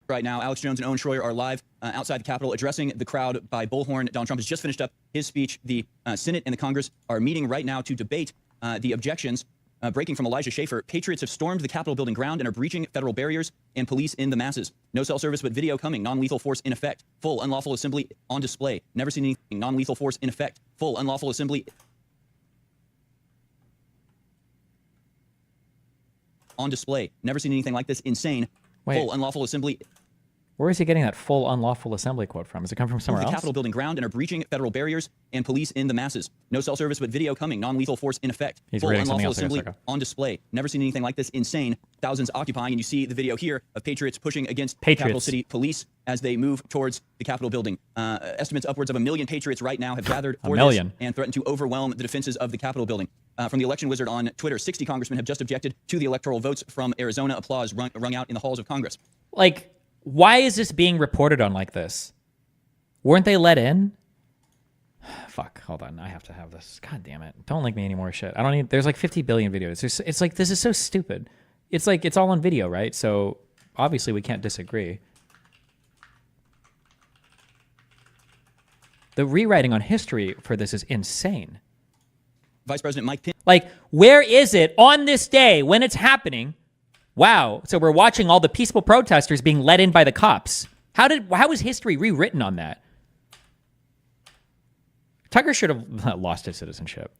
Right now, Alex Jones and Owen Schroyer are live outside the Capitol addressing the crowd by Bullhorn. Donald Trump has just finished up his speech. The Senate and the Congress are meeting right now to debate the objections. Breaking from Elijah Schaffer, patriots have stormed the Capitol building ground and are breaching federal barriers and police in the masses. No cell service, but video coming. Non-lethal force in effect. Full unlawful assembly on display. Never seen anything. Non-lethal force in effect. Full unlawful assembly on display. Never seen anything like this. Insane. Wait. Full unlawful assembly. Where is he getting that full unlawful assembly quote from? Does it come from somewhere else? The Capitol building ground and are breaching federal barriers and police in the masses. No cell service, but video coming. Non-lethal force in effect. He's Full reading something unlawful else assembly on display. Never seen anything like this. Insane. Thousands occupying, and you see the video here of patriots pushing against Capitol City police as they move towards the Capitol building. Estimates upwards of 1 million patriots right now have gathered for this and threaten to overwhelm the defenses of the Capitol building. From the election wizard on Twitter, 60 congressmen have just objected to the electoral votes from Arizona. Applause rung out in the halls of Congress. Like, why is this being reported on like this? Weren't they let in? Fuck, hold on. I have to have this. God damn it. Don't link me any more shit. I don't need, there's like 50 billion videos. It's like, this is so stupid. It's like, it's all on video, right? So obviously we can't disagree. The rewriting on history for this is insane. Vice President Mike Pence. Like, where is it on this day when it's happening? Wow. So we're watching all the peaceful protesters being let in by the cops. How was history rewritten on that? Tucker should have lost his citizenship.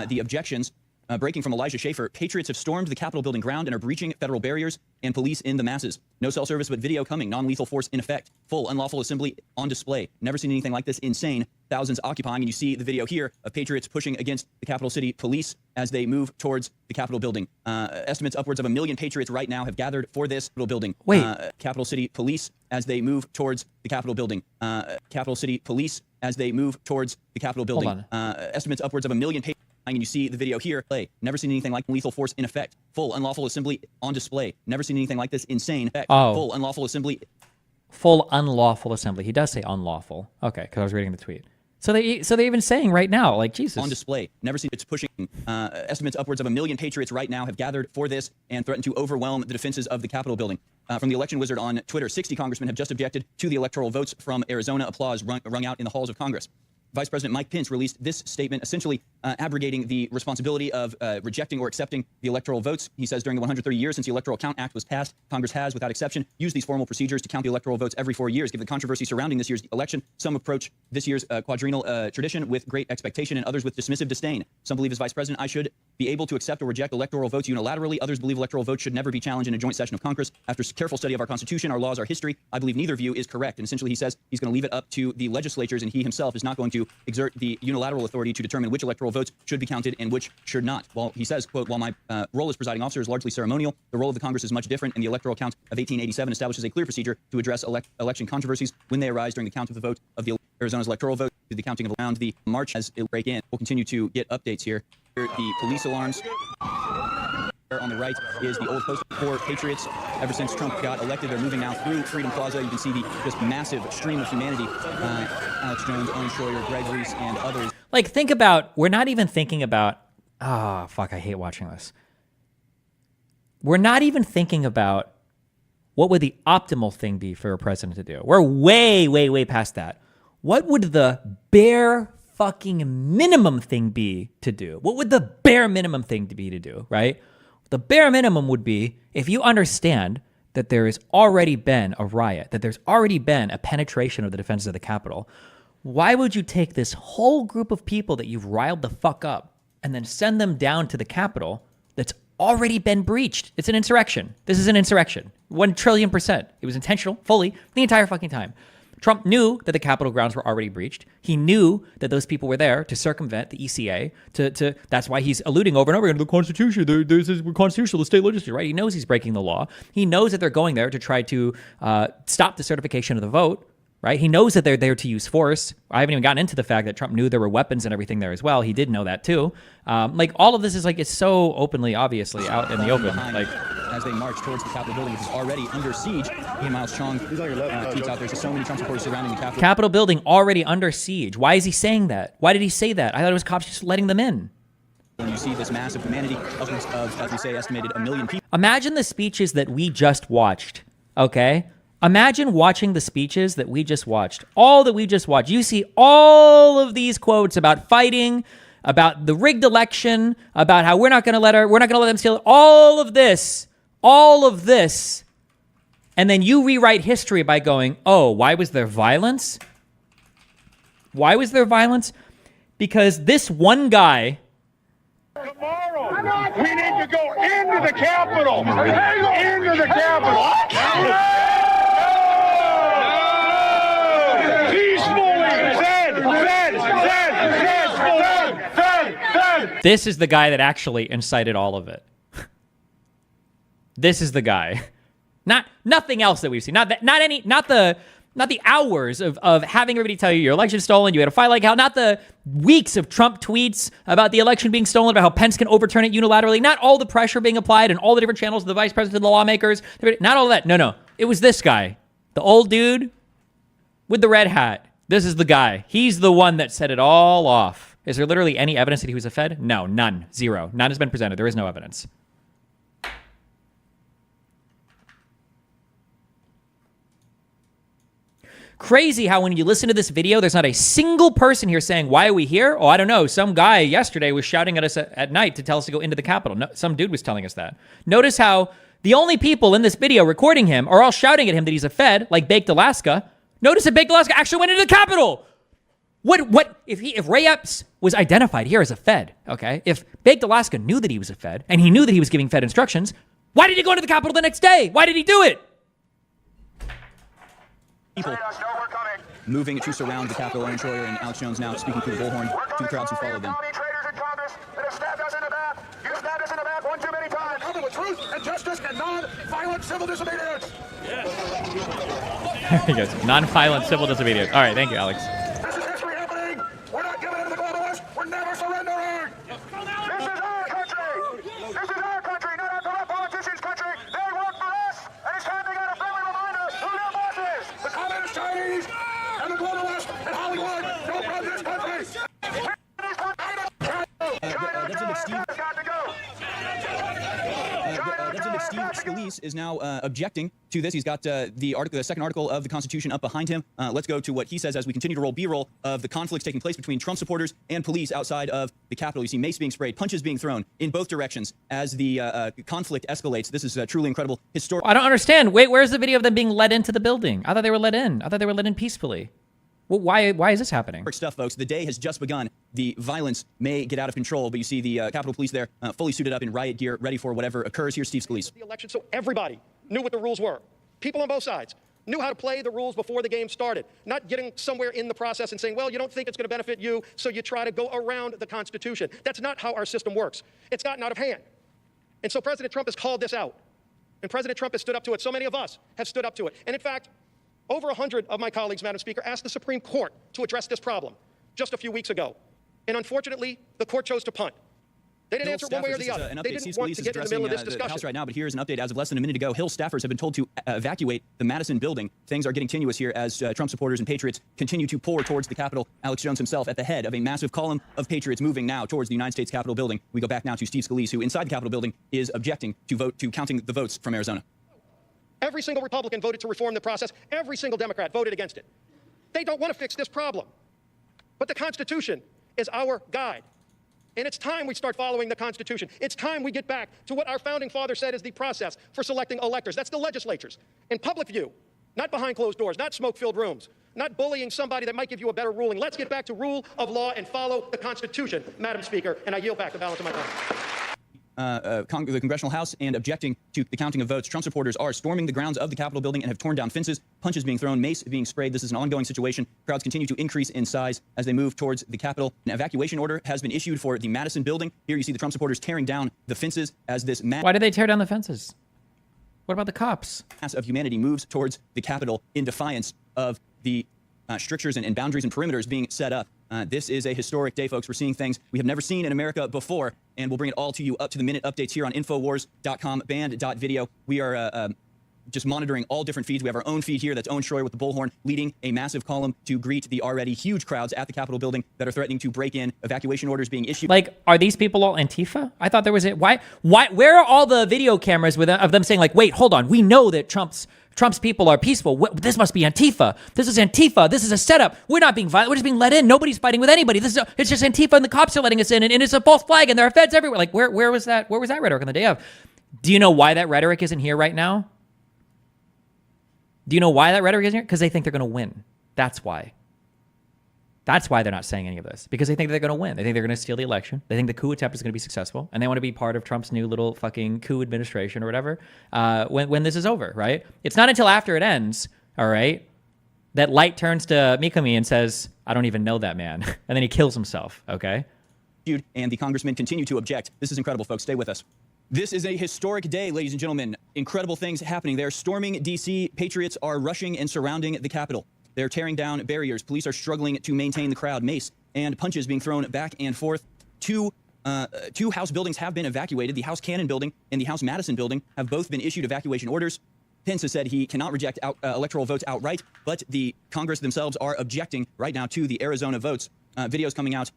The objections. Breaking from Elijah Schaffer, patriots have stormed the Capitol building ground and are breaching federal barriers and police in the masses. No cell service, but video coming. Non-lethal force in effect. Full unlawful assembly on display. Never seen anything like this. Insane. Thousands occupying, and you see the video here of patriots pushing against the Capitol City police as they move towards the Capitol building. Estimates upwards of 1 million patriots right now have gathered for this Capitol building. Wait. Capitol City police as they move towards the Capitol building. Capitol City police as they move towards the Capitol building. Hold on. Estimates upwards of 1 million patriots. And you see the video here. Never seen anything like lethal force in effect. Full unlawful assembly on display. Never seen anything like this. Insane. Oh. Full unlawful assembly. Full unlawful assembly. He does say unlawful. Okay, because I was reading the tweet. So they're even saying right now, like, Jesus. On display. Never seen. It's pushing. Estimates upwards of 1 million patriots right now have gathered for this and threaten to overwhelm the defenses of the Capitol building. From the election wizard on Twitter, 60 congressmen have just objected to the electoral votes from Arizona. Applause rung out in the halls of Congress. Vice President Mike Pence released this statement, essentially abrogating the responsibility of rejecting or accepting the electoral votes. He says during the 130 years since the Electoral Count Act was passed, Congress has, without exception, used these formal procedures to count the electoral votes every 4 years. Given the controversy surrounding this year's election, some approach this year's quadrennial tradition with great expectation and others with dismissive disdain. Some believe as Vice President, I should be able to accept or reject electoral votes unilaterally. Others believe electoral votes should never be challenged in a joint session of Congress. After careful study of our Constitution, our laws, our history, I believe neither view is correct. And essentially he says he's going to leave it up to the legislatures, and he himself is not going to exert the unilateral authority to determine which electoral votes should be counted and which should not. While he says, quote, while my role as presiding officer is largely ceremonial, the role of the Congress is much different, and the electoral count of 1887 establishes a clear procedure to address election controversies when they arise during the count of the vote of the Arizona's electoral vote to the counting of around the March as it break in. We'll continue to get updates here. The police alarms. On the right is the old post for patriots. Ever since Trump got elected, they're moving now through Freedom Plaza. You can see the just massive stream of humanity. Alex Jones, Owen Schroyer, Greg Reese, and others. Like, think about, we're not even thinking about, oh, fuck, I hate watching this. We're not even thinking about what would the optimal thing be for a president to do. We're way, way, way past that. What would the bare fucking minimum thing be to do? What would the bare minimum thing to be to do, right? The bare minimum would be if you understand that there has already been a riot, that there's already been a penetration of the defenses of the Capitol. Why would you take this whole group of people that you've riled the fuck up and then send them down to the Capitol that's already been breached? It's an insurrection. This is an insurrection. 1 trillion %. It was intentional, fully, the entire fucking time. Trump knew that the Capitol grounds were already breached. He knew that those people were there to circumvent the ECA. That's why he's alluding over and over again to the Constitution. There's this constitutional, the state legislature, right? He knows he's breaking the law. He knows that they're going there to try to stop the certification of the vote, right? He knows that they're there to use force. I haven't even gotten into the fact that Trump knew there were weapons and everything there as well. He did know that too. Like, all of this is like, it's so openly, obviously out in the open. Like, as they march towards the Capitol building, which is already under siege. Ian Miles Chong tweets out, there's just so many Trump supporters surrounding the Capitol. Capitol building already under siege. Why is he saying that? Why did he say that? I thought it was cops just letting them in. When you see this massive humanity, upwards of, as we say, estimated 1 million people. Imagine the speeches that we just watched, okay? Imagine watching the speeches that we just watched. All that we just watched. You see all of these quotes about fighting, about the rigged election, about how we're not going to let them steal it. All of this. And then you rewrite history by going, oh, why was there violence? Why was there violence? Because this one guy... Tomorrow, we need to go into the Capitol. Into the Capitol. This is the guy that actually incited all of it. This is the guy. Nothing else that we've seen. Not the hours of having everybody tell you your election's stolen, you had to fight like hell, not the weeks of Trump tweets about the election being stolen, about how Pence can overturn it unilaterally, not all the pressure being applied and all the different channels of the vice president, the lawmakers, not all of that. No. It was this guy, the old dude with the red hat. This is the guy. He's the one that set it all off. Is there literally any evidence that he was a Fed? No, none. Zero. None has been presented. There is no evidence. Crazy how when you listen to this video, there's not a single person here saying, why are we here? Oh, I don't know. Some guy yesterday was shouting at us at night to tell us to go into the Capitol. No, some dude was telling us that. Notice how the only people in this video recording him are all shouting at him that he's a Fed, like Baked Alaska. Notice that Baked Alaska actually went into the Capitol. What if Ray Epps was identified here as a Fed, okay? If Baked Alaska knew that he was a Fed and he knew that he was giving Fed instructions, why did he go into the Capitol the next day? Why did he do it? People moving to surround the Capitol. Aaron Schroyer and Alex Jones now speaking through the bullhorn to the crowds who follow them. One too many times. Nothing with truth and justice and non-violent civil disobedience. There he goes. Non-violent civil disobedience. All right, thank you, Alex. This is history happening. We're not giving in to the globalists. We're never surrendering. This is our country. This is our country, not our corrupt politicians' country. They work for us, and it's time they got a friendly reminder who their boss is. The communist Chinese and the globalists and Hollywood don't run this country. Steve Scalise is now objecting to this. He's got the second article of the Constitution up behind him. Let's go to what he says as we continue to roll B-roll of the conflicts taking place between Trump supporters and police outside of the Capitol. You see mace being sprayed, punches being thrown in both directions as the conflict escalates. This is truly incredible. Historic. I don't understand. Wait, where's the video of them being led into the building? I thought they were let in. I thought they were let in peacefully. Well, why is this happening? Stuff, folks. The day has just begun. The violence may get out of control, but you see the Capitol Police there, fully suited up in riot gear, ready for whatever occurs. Here's Steve Scalise. The election, so everybody knew what the rules were. People on both sides knew how to play the rules before the game started, not getting somewhere in the process and saying, well, you don't think it's going to benefit you, so you try to go around the Constitution. That's not how our system works. It's gotten out of hand. And so President Trump has called this out. And President Trump has stood up to it. So many of us have stood up to it. And in fact, over 100 of my colleagues, Madam Speaker, asked the Supreme Court to address this problem just a few weeks ago. And unfortunately, the court chose to punt. They didn't answer one way or the other. They didn't want to get in the middle of this discussion. The House right now, but here's an update. As of less than a minute ago, Hill staffers have been told to evacuate the Madison building. Things are getting tenuous here as Trump supporters and patriots continue to pour towards the Capitol. Alex Jones himself at the head of a massive column of patriots moving now towards the United States Capitol building. We go back now to Steve Scalise, who inside the Capitol building is objecting to counting the votes from Arizona. Every single Republican voted to reform the process. Every single Democrat voted against it. They don't want to fix this problem. But the Constitution is our guide. And it's time we start following the Constitution. It's time we get back to what our founding father said is the process for selecting electors. That's the legislatures. In public view, not behind closed doors, not smoke-filled rooms, not bullying somebody that might give you a better ruling. Let's get back to rule of law and follow the Constitution, Madam Speaker. And I yield back the balance of my time. The Congressional House and objecting to the counting of votes. Trump supporters are storming the grounds of the Capitol building and have torn down fences, punches being thrown, mace being sprayed. This is an ongoing situation. Crowds continue to increase in size as they move towards the Capitol. An evacuation order has been issued for the Madison building. Here you see the Trump supporters tearing down the fences as this Why did they tear down the fences? What about the cops? Mass of humanity moves towards the Capitol in defiance of the strictures and boundaries and perimeters being set up. This is a historic day, folks. We're seeing things we have never seen in America before, and we'll bring it all to you up-to-the-minute updates here on Infowars.com, band.video. We are just monitoring all different feeds. We have our own feed here that's Owen Schroyer with the bullhorn leading a massive column to greet the already huge crowds at the Capitol building that are threatening to break in, evacuation orders being issued. Like, are these people all Antifa? I thought there was why, where are all the video cameras of them saying, like, wait, hold on, we know that Trump's Trump's people are peaceful. This must be Antifa. This is Antifa. This is a setup. We're not being violent. We're just being let in. Nobody's fighting with anybody. It's just Antifa and the cops are letting us in, and it's a false flag, and there are feds everywhere. Like, where was that? Where was that rhetoric on the day of? Do you know why that rhetoric isn't here right now? Do you know why that rhetoric isn't here? Because they think they're going to win. That's why. That's why they're not saying any of this, because they think they're going to win. They think they're going to steal the election. They think the coup attempt is going to be successful, and they want to be part of Trump's new little fucking coup administration or whatever when this is over, right? It's not until after it ends, all right, that Light turns to Mikami and says, I don't even know that man. And then he kills himself, okay? And the congressmen continue to object. This is incredible, folks. Stay with us. This is a historic day, ladies and gentlemen. Incredible things happening. They're storming D.C. Patriots are rushing and surrounding the Capitol. They're tearing down barriers. Police are struggling to maintain the crowd. Mace and punches being thrown back and forth. Two House buildings have been evacuated. The House Cannon building and the House Madison building have both been issued evacuation orders. Pence has said he cannot reject electoral votes outright, but the Congress themselves are objecting right now to the Arizona votes. Videos coming out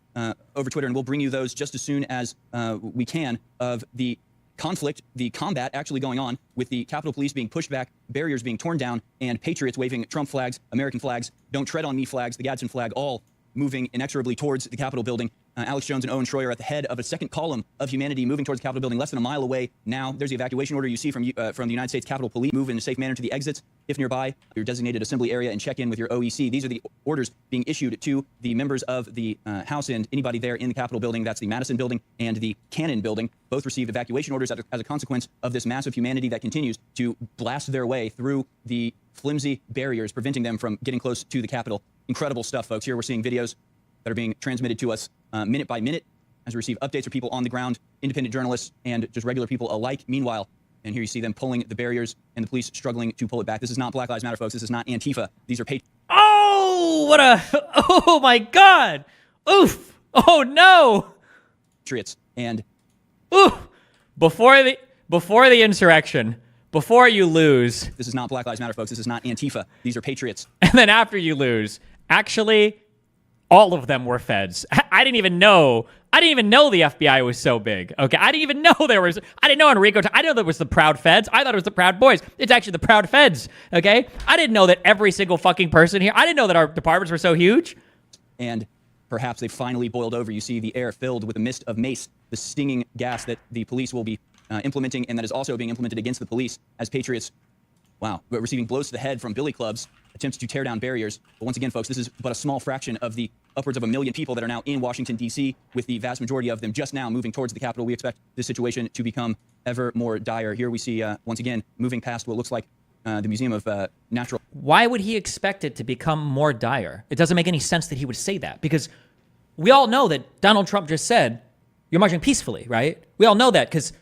over Twitter, and we'll bring you those just as soon as we can, of the conflict, the combat actually going on with the Capitol Police being pushed back, barriers being torn down, and patriots waving Trump flags, American flags, don't tread on me flags, the Gadsden flag, all moving inexorably towards the Capitol building. Alex Jones and Owen Schroyer at the head of a second column of humanity moving towards the Capitol building, less than a mile away now. There's the evacuation order you see from the United States Capitol Police. Move in a safe manner to the exits. If nearby, your designated assembly area, and check in with your OEC. These are the orders being issued to the members of the House and anybody there in the Capitol building. That's the Madison building and the Cannon building. Both received evacuation orders as a consequence of this massive humanity that continues to blast their way through the flimsy barriers, preventing them from getting close to the Capitol. Incredible stuff, folks. Here we're seeing videos that are being transmitted to us minute by minute as we receive updates from people on the ground, independent journalists, and just regular people alike. Meanwhile, and here you see them pulling the barriers and the police struggling to pull it back. This is not Black Lives Matter, folks. This is not Antifa. These are Oh my God. Oof. Oh no. patriots. And oof. Before the insurrection, before you lose. This is not Black Lives Matter, folks. This is not Antifa. These are patriots. And then after you lose, actually, all of them were feds. I didn't even know the FBI was so big. Okay, I didn't even know I didn't know Enrico. I didn't know there was the Proud Feds. I thought it was the Proud Boys. It's actually the Proud Feds. Okay, I didn't know that every single fucking person here. I didn't know that our departments were so huge. And perhaps they finally boiled over. You see the air filled with a mist of mace, the stinging gas that the police will be implementing, and that is also being implemented against the police as patriots. Wow, but receiving blows to the head from billy clubs, attempts to tear down barriers. But once again, folks, this is but a small fraction of the upwards of 1 million people that are now in Washington, D.C., with the vast majority of them just now moving towards the Capitol. We expect this situation to become ever more dire. Here we see, once again, moving past what looks like the Museum of Natural. Why would he expect it to become more dire? It doesn't make any sense that he would say that, because we all know that Donald Trump just said, you're marching peacefully, right? We all know that, because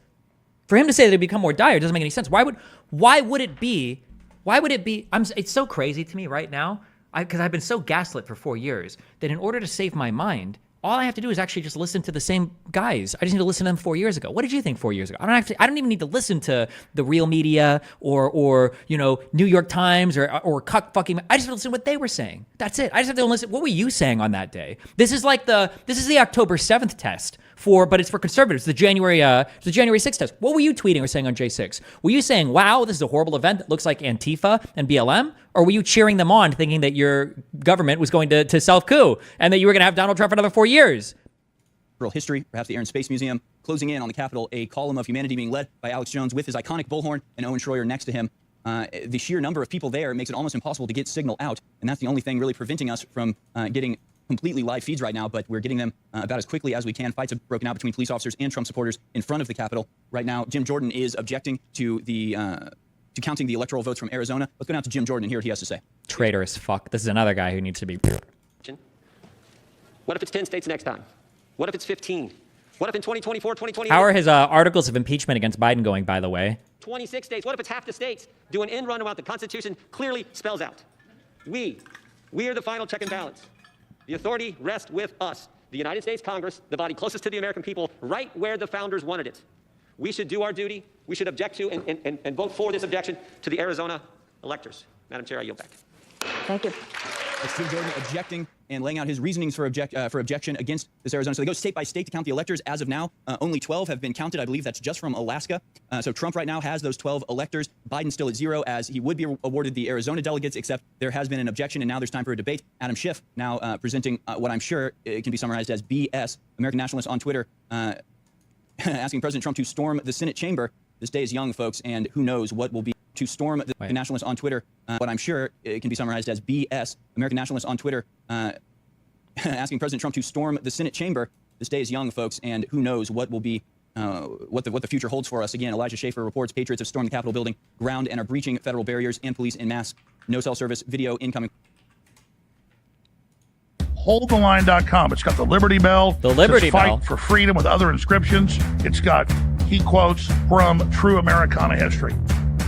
for him to say that it become more dire doesn't make any sense. Why would it be? It's so crazy to me right now, because I've been so gaslit for 4 years that in order to save my mind, all I have to do is actually just listen to the same guys. I just need to listen to them 4 years ago. What did you think 4 years ago? I don't even need to listen to the real media or New York Times or fucking. I just listen to what they were saying. That's it. I just have to listen. What were you saying on that day? This is the October 7th test but it's for conservatives. The January 6th test. What were you tweeting or saying on J6? Were you saying, wow, this is a horrible event that looks like Antifa and BLM? Or were you cheering them on, thinking that your government was going to self-coup and that you were going to have Donald Trump for another 4 years? History, perhaps the Air and Space Museum, closing in on the Capitol, a column of humanity being led by Alex Jones with his iconic bullhorn and Owen Schroyer next to him. The sheer number of people there makes it almost impossible to get signal out, and that's the only thing really preventing us from getting completely live feeds right now, but we're getting them about as quickly as we can. Fights have broken out between police officers and Trump supporters in front of the Capitol. Right now, Jim Jordan is objecting to counting the electoral votes from Arizona. Let's go down to Jim Jordan and hear what he has to say. Traitorous fuck. This is another guy who needs to be... What if it's 10 states next time? What if it's 15? What if in 2024, 2028? How are his articles of impeachment against Biden going, by the way? 26 states. What if it's half the states do an end run around the Constitution clearly spells out? We are the final check and balance. The authority rests with us, the United States Congress, the body closest to the American people, right where the founders wanted it. We should do our duty. We should object to and vote for this objection to the Arizona electors. Madam Chair, I yield back. Thank you. That's Jim Jordan objecting and laying out his reasonings for objection against this Arizona. So they go state by state to count the electors. As of now, only 12 have been counted. I believe that's just from Alaska. So Trump right now has those 12 electors. Biden still at 0, as he would be awarded the Arizona delegates, except there has been an objection, and now there's time for a debate. Adam Schiff now presenting what I'm sure it can be summarized as BS. American nationalists on Twitter asking President Trump to storm the Senate chamber. This day is young, folks, and who knows what will be. To storm the nationalists on Twitter, what I'm sure it can be summarized as BS. American nationalists on Twitter asking President Trump to storm the Senate chamber. This day is young, folks, and who knows what will be, what the future holds for us. Again, Elijah Schaefer reports patriots have stormed the Capitol building ground and are breaching federal barriers and police en masse. No cell service. Video incoming. HoldTheLine.com. It's got the Liberty Bell. The Liberty Bell. Fight for freedom with other inscriptions. It's got key quotes from true Americana history.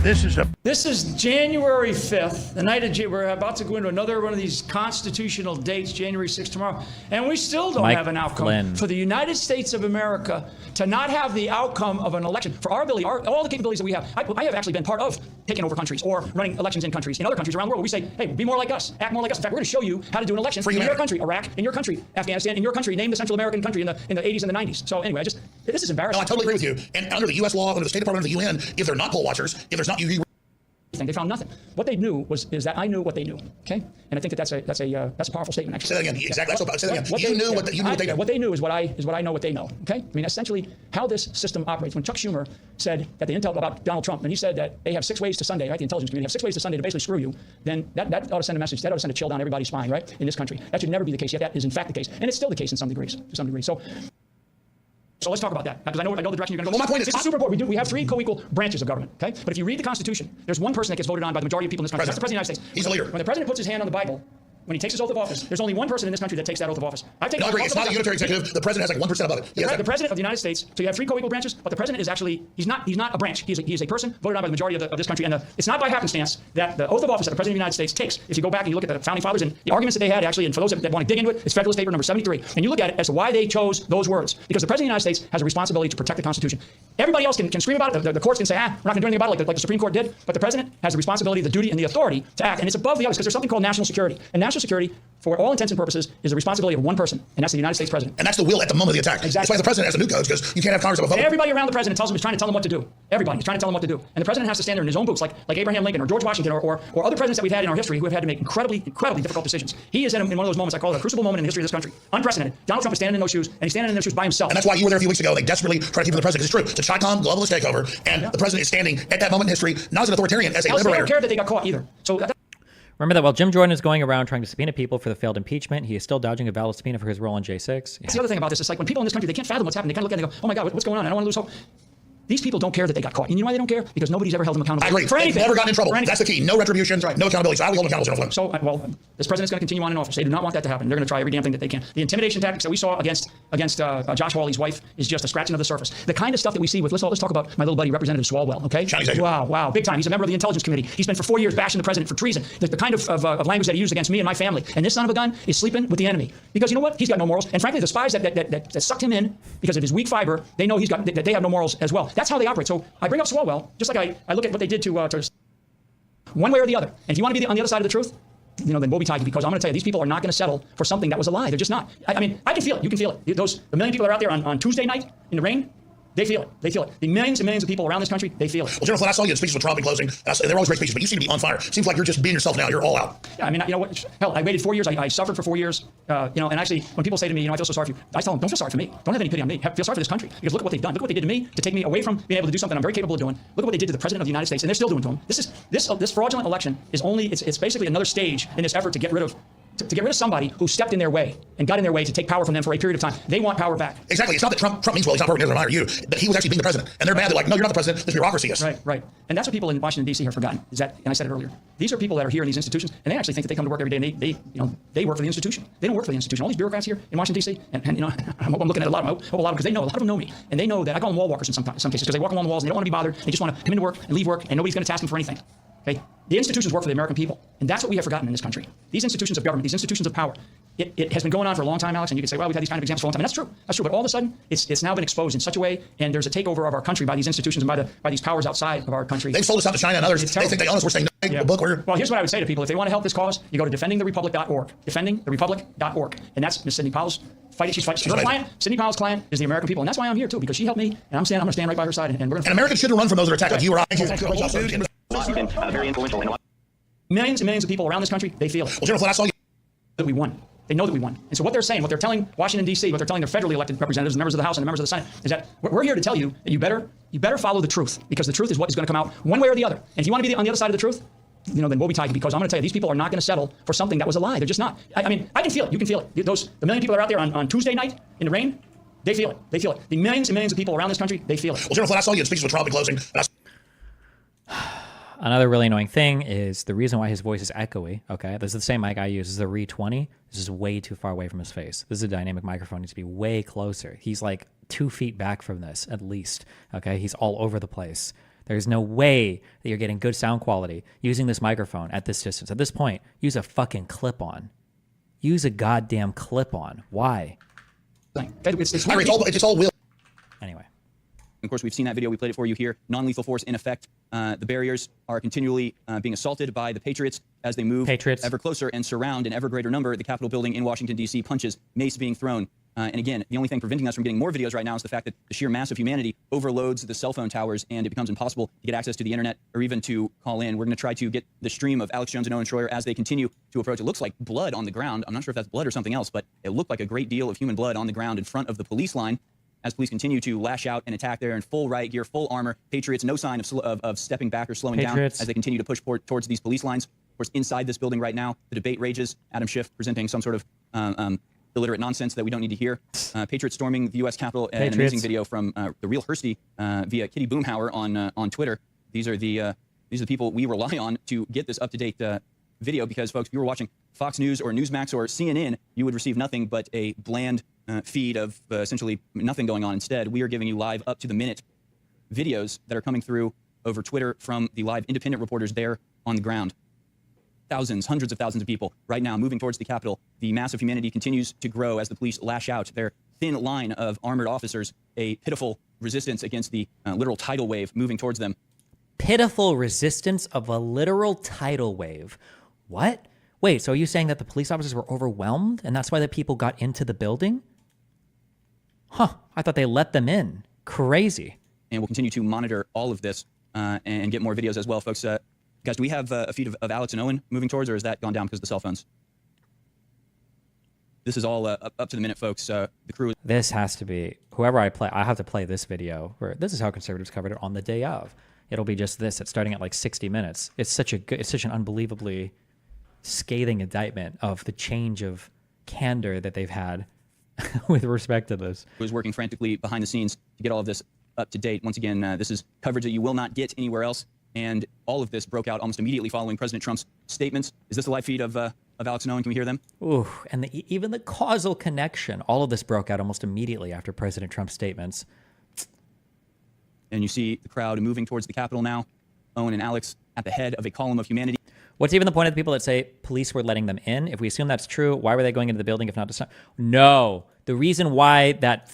This is January 5th, the night of we're about to go into another one of these constitutional dates, January 6th tomorrow, and we still don't have an outcome for the United States of America to not have the outcome of an election. For our ability, all the capabilities that we have, I have actually been part of taking over countries or running elections in countries, in other countries around the world. We say, hey, be more like us, act more like us. In fact, we're going to show you how to do an election in your country, Iraq, in your country, Afghanistan, in your country, name the Central American country in the 80s and the 90s. So anyway, this is embarrassing. No, I totally agree with you. And under the U.S. law, under the State Department, under the UN, if they're not poll watchers, if there's not they found nothing. What they knew is that I knew what they knew. Okay, and I think that's a powerful statement. Actually, say that again. Exactly. Say that again. You knew what they knew. What they knew is what I know what they know. Okay, I mean essentially how this system operates. When Chuck Schumer said that the intel about Donald Trump, and he said that they have 6 ways to Sunday, right? The intelligence community have 6 ways to Sunday to basically screw you. Then that ought to send a message. That ought to send a chill down everybody's spine, right? In this country, that should never be the case. Yet that is in fact the case, and it's still the case in some degrees. To some degree. So let's talk about that, because I know the direction you're going to go. Well, my point is, it's super important. We have 3 co-equal branches of government, okay? But if you read the Constitution, there's one person that gets voted on by the majority of people in this country. That's the President of the United States. He's the leader. When the President puts his hand on the Bible, when he takes his oth of office, there's only one person in this country that takes that oath of office. I agree. It's not a unitary executive. The President has like 1% above it. The President of the United States, so you have 3 co-equal branches, but the President is actually, he's not a branch. He is a person voted on by the majority of this country. And it's not by happenstance that the oath of office that the President of the United States takes, if you go back and you look at the Founding Fathers and the arguments that they had actually, and for those that want to dig into it, it's Federalist Paper number 73. And you look at it as to why they chose those words. Because the President of the United States has a responsibility to protect the Constitution. Everybody else can scream about it. The courts can say, we're not going to do anything about it like the Supreme Court did. But the President has the responsibility, the duty, and the authority to act. And it's above the others because there's something called national security. And national security, for all intents and purposes, is the responsibility of one person, and that's the United States President. And that's the will at the moment of the attack. Exactly. That's why the President has the new codes, because you can't have Congress have a vote. Everybody around the President is trying to tell him what to do. Everybody is trying to tell him what to do. And the President has to stand there in his own boots, like Abraham Lincoln or George Washington or other presidents that we've had in our history who have had to make incredibly difficult decisions. He is in one of those moments, I call it a crucible moment in the history of this country. Unprecedented. Donald Trump is standing in those shoes, and he's standing in those shoes by himself. And that's why you were there a few weeks ago. They desperately try to keep him the President, because it's true. It's a Chi-Com globalist takeover, and the President is standing at that moment in history, not as an authoritarian, as a liberator. They don't care that they got caught either. So remember that while Jim Jordan is going around trying to subpoena people for the failed impeachment, he is still dodging a valid subpoena for his role in J6. Yeah. That's the other thing about this. It's like when people in this country, they can't fathom what's happening. They kind of look at it and go, oh my God, what's going on? I don't want to lose hope. These people don't care that they got caught. And you know why they don't care? Because nobody's ever held them accountable. I agree. For anything. They've never gotten in trouble. That's the key. No retribution, no accountability. So I will hold them accountable. So, this president's going to continue on in office. They do not want that to happen. They're going to try every damn thing that they can. The intimidation tactics that we saw against Josh Hawley's wife is just a scratching of the surface. The kind of stuff that we see with, let's talk about my little buddy, Representative Swalwell, okay? Wow, big time. He's a member of the Intelligence Committee. He's been for 4 years bashing the president for treason. The kind of language that he used against me and my family. And this son of a gun is sleeping with the enemy. Because you know what? He's got no morals. And frankly, the spies that sucked him in because of his weak fiber, they know that they have no morals as well. That's how they operate. So I bring up Swalwell, just like I look at what they did to one way or the other. And if you want to be on the other side of the truth, then woe betide you, because I'm going to tell you, these people are not going to settle for something that was a lie. They're just not. I mean, I can feel it. You can feel it. The million people that are out there on Tuesday night in the rain, they feel it. They feel it. The millions and millions of people around this country, they feel it. Well, General Flynn, I saw you in speeches with Trump in closing. They're always great speeches, but you seem to be on fire. Seems like you're just being yourself now. You're all out. Yeah, I mean, you know what? Hell, I waited 4 years. I suffered for 4 years. And actually, when people say to me, I feel so sorry for you, I tell them, don't feel sorry for me. Don't have any pity on me. Feel sorry for this country. Because look at what they've done. Look at what they did to me to take me away from being able to do something I'm very capable of doing. Look at what they did to the President of the United States, and they're still doing to him. This fraudulent election is it's basically another stage in this effort to get rid of somebody who stepped in their way and got in their way to take power from them for a period of time. They want power back. Exactly. It's not that Trump means well. He's not perfect. He doesn't admire you. But he was actually being the president. And they're mad. They're like, no, you're not the president. This bureaucracy is. Right. And that's what people in Washington, D.C. have forgotten. And I said it earlier. These are people that are here in these institutions, and they actually think that they come to work every day, and they work for the institution. They don't work for the institution. All these bureaucrats here in Washington, D.C., and I'm looking at a lot of them, because they know, a lot of them know me. And they know that I call them wall walkers in some cases, because they walk along the walls and they don't want to be bothered. They just want to come into work and leave work, and nobody's going to task them for anything. Okay? The institutions work for the American people, and that's what we have forgotten in this country. These institutions of government, these institutions of power, it has been going on for a long time, Alex, and you can say, well, we've had these kind of examples for a long time, and that's true. That's true, but all of a sudden, it's now been exposed in such a way, and there's a takeover of our country by these institutions and by these powers outside of our country. They've sold us out to China and others. They think they own us. We're saying, no, the book, well, here's what I would say to people. If they want to help this cause, you go to defendingtherepublic.org. Defendingtherepublic.org. And that's Miss Sidney Powell's fight. She's fighting. Her client, Sidney Powell's client, is the American people. And that's why I'm here, too, because she helped me, and I'm going to stand right by her side. And we're going to. And Americans shouldn't run from those that are attacked like you or I. Been very influential in millions and millions of people around this country, they feel it. Well, General Flynn, I saw you. That we won. They know that we won. And so what they're saying, what they're telling Washington, D.C., what they're telling their federally elected representatives, and members of the House and the members of the Senate, is that we're here to tell you that you better follow the truth, because the truth is what is going to come out one way or the other. And if you want to be on the other side of the truth, then we'll be tied, because I'm going to tell you, these people are not going to settle for something that was a lie. They're just not. I mean, I can feel it. You can feel it. The million people that are out there on Tuesday night in the rain, they feel it. They feel it. The millions and millions of people around this country, they feel it. Well, General Flynn, I saw you in speeches with Trump in closing. Another really annoying thing is the reason why his voice is echoey. Okay, this is the same mic I use. This is a Re 20. This is way too far away from his face. This is a dynamic microphone. It needs to be way closer. He's like 2 feet back from this at least. Okay, he's all over the place. There's no way that you're getting good sound quality using this microphone at this distance. At this point, use a fucking clip-on. Use a goddamn clip-on. Why? It's all will. Anyway. Of course, we've seen that video. We played it for you here. Non-lethal force in effect. The barriers are continually being assaulted by the Patriots as they move ever closer and surround an ever greater number. The Capitol building in Washington, D.C. punches, mace being thrown. And again, the only thing preventing us from getting more videos right now is the fact that the sheer mass of humanity overloads the cell phone towers, and it becomes impossible to get access to the internet or even to call in. We're going to try to get the stream of Alex Jones and Owen Schroyer as they continue to approach. It looks like blood on the ground. I'm not sure if that's blood or something else, but it looked like a great deal of human blood on the ground in front of the police line as police continue to lash out and attack there in full riot gear, full armor. Patriots, no sign of stepping back or slowing down as they continue to push towards these police lines. Of course, inside this building right now, the debate rages. Adam Schiff presenting some sort of illiterate nonsense that we don't need to hear. Patriots storming the U.S. Capitol. An amazing video from the real Hursty via Kitty Boomhauer on Twitter. These are the people we rely on to get this up-to-date video, because, folks, if you were watching Fox News or Newsmax or CNN, you would receive nothing but a bland feed of essentially nothing going on. Instead, we are giving you live, up-to-the-minute videos that are coming through over Twitter from the live independent reporters there on the ground. Thousands, hundreds of thousands of people right now moving towards the Capitol. The mass of humanity continues to grow as the police lash out their thin line of armored officers, a pitiful resistance against the literal tidal wave moving towards them. Pitiful resistance of a literal tidal wave. What? Wait, so are you saying that the police officers were overwhelmed and that's why the people got into the building? Huh, I thought they let them in. Crazy. And we'll continue to monitor all of this and get more videos as well, folks. Guys, do we have a feed of Alex and Owen moving towards, or has that gone down because of the cell phones? This is all up to the minute, folks. The crew. This has to be, whoever I play, I have to play this video. Where this is how conservatives covered it on the day of. It'll be just this. It's starting at like 60 minutes. It's such an unbelievably scathing indictment of the change of candor that they've had with respect to this. Who is working frantically behind the scenes to get all of this up to date. Once again, this is coverage that you will not get anywhere else. And all of this broke out almost immediately following President Trump's statements. Is this the live feed of Alex and Owen? Can we hear them? Ooh, and even the causal connection. All of this broke out almost immediately after President Trump's statements. And you see the crowd moving towards the Capitol now. Owen and Alex at the head of a column of humanity. What's even the point of the people that say police were letting them in? If we assume that's true, why were they going into the building if not to stop? No. The reason why that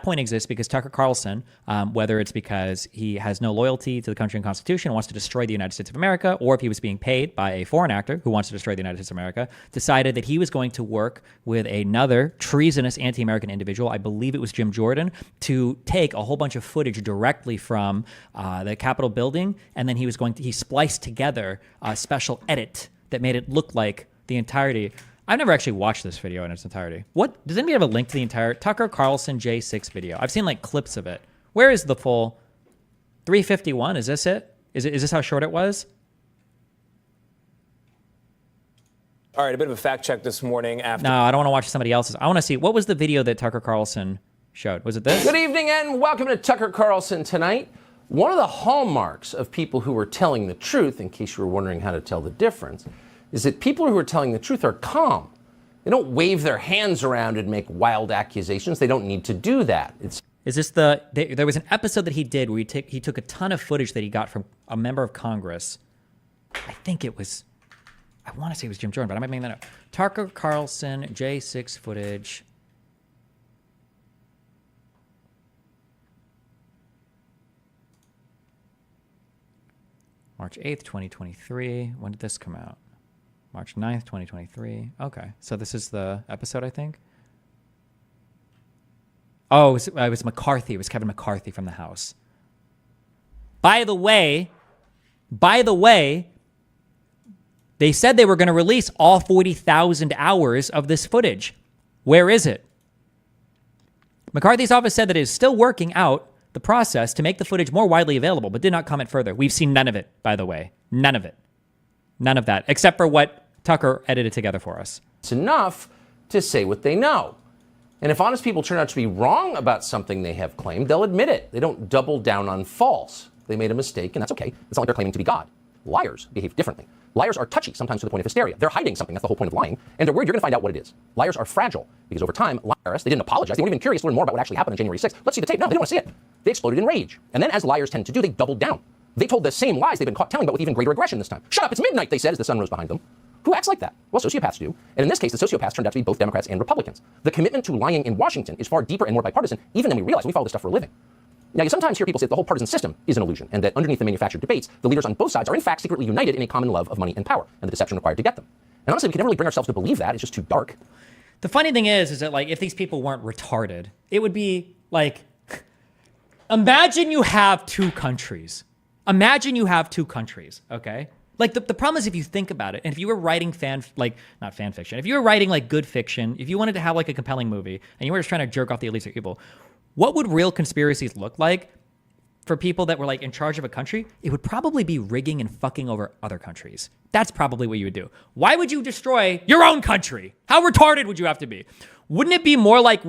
point exists because Tucker Carlson, whether it's because he has no loyalty to the country and Constitution and wants to destroy the United States of America, or if he was being paid by a foreign actor who wants to destroy the United States of America, decided that he was going to work with another treasonous anti-American individual, I believe it was Jim Jordan, to take a whole bunch of footage directly from the Capitol building, and then he spliced together a special edit that made it look like the entirety. I've never actually watched this video in its entirety. What does anybody have a link to the entire Tucker Carlson J6 video? I've seen like clips of it. Where is the full 351? Is this it? Is this how short it was? All right, a bit of a fact check this morning after. No, I don't want to watch somebody else's. I want to see what was the video that Tucker Carlson showed. Was it this? Good evening and welcome to Tucker Carlson Tonight. One of the hallmarks of people who are telling the truth, in case you were wondering how to tell the difference, is that people who are telling the truth are calm. They don't wave their hands around and make wild accusations. They don't need to do that. Is this there was an episode that he did where he took a ton of footage that he got from a member of Congress, I think it was, I want to say it was Jim Jordan, but I might make that up. Tucker Carlson, J6 footage. March 8th, 2023. When did this come out? March 9th, 2023. Okay. So this is the episode, I think. Oh, it was McCarthy. It was Kevin McCarthy from the House. By the way, they said they were going to release all 40,000 hours of this footage. Where is it? McCarthy's office said that it is still working out the process to make the footage more widely available, but did not comment further. We've seen none of it, by the way. None of it. None of that, except for what Tucker edited together for us. It's enough to say what they know. And if honest people turn out to be wrong about something they have claimed, they'll admit it. They don't double down on false. They made a mistake, and that's okay. It's not like they're claiming to be God. Liars behave differently. Liars are touchy, sometimes to the point of hysteria. They're hiding something. That's the whole point of lying. And they're worried you're going to find out what it is. Liars are fragile because over time, liars, they didn't apologize. They weren't even curious to learn more about what actually happened on January 6th. Let's see the tape. No, they don't want to see it. They exploded in rage. And then, as liars tend to do, they doubled down. They told the same lies they've been caught telling, but with even greater aggression this time. Shut up, it's midnight, they said as the sun rose behind them. Who acts like that? Well, sociopaths do. And in this case, the sociopaths turned out to be both Democrats and Republicans. The commitment to lying in Washington is far deeper and more bipartisan, even than we realize. We follow this stuff for a living. Now, you sometimes hear people say that the whole partisan system is an illusion, and that underneath the manufactured debates, the leaders on both sides are in fact secretly united in a common love of money and power, and the deception required to get them. And honestly, we can never really bring ourselves to believe that. It's just too dark. The funny thing is that, like, if these people weren't retarded, it would be like, imagine you have two countries. Imagine you have two countries, okay? Like, the problem is, if you think about it, and if you were writing not fan fiction, if you were writing, like, good fiction, if you wanted to have, like, a compelling movie, and you were just trying to jerk off the elites of people, what would real conspiracies look like for people that were, like, in charge of a country? It would probably be rigging and fucking over other countries. That's probably what you would do. Why would you destroy your own country? How retarded would you have to be? Wouldn't it be more like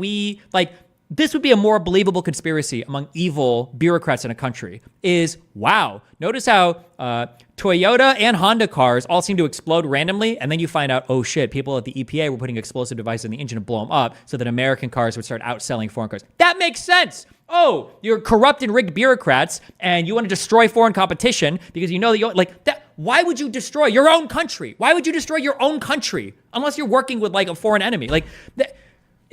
this would be a more believable conspiracy among evil bureaucrats in a country is, wow, notice how Toyota and Honda cars all seem to explode randomly, and then you find out, oh shit, people at the EPA were putting explosive devices in the engine to blow them up so that American cars would start outselling foreign cars. That makes sense. Oh, you're corrupt and rigged bureaucrats, and you want to destroy foreign competition because you know that you're like that. Why would you destroy your own country? Why would you destroy your own country unless you're working with, like, a foreign enemy? Like that.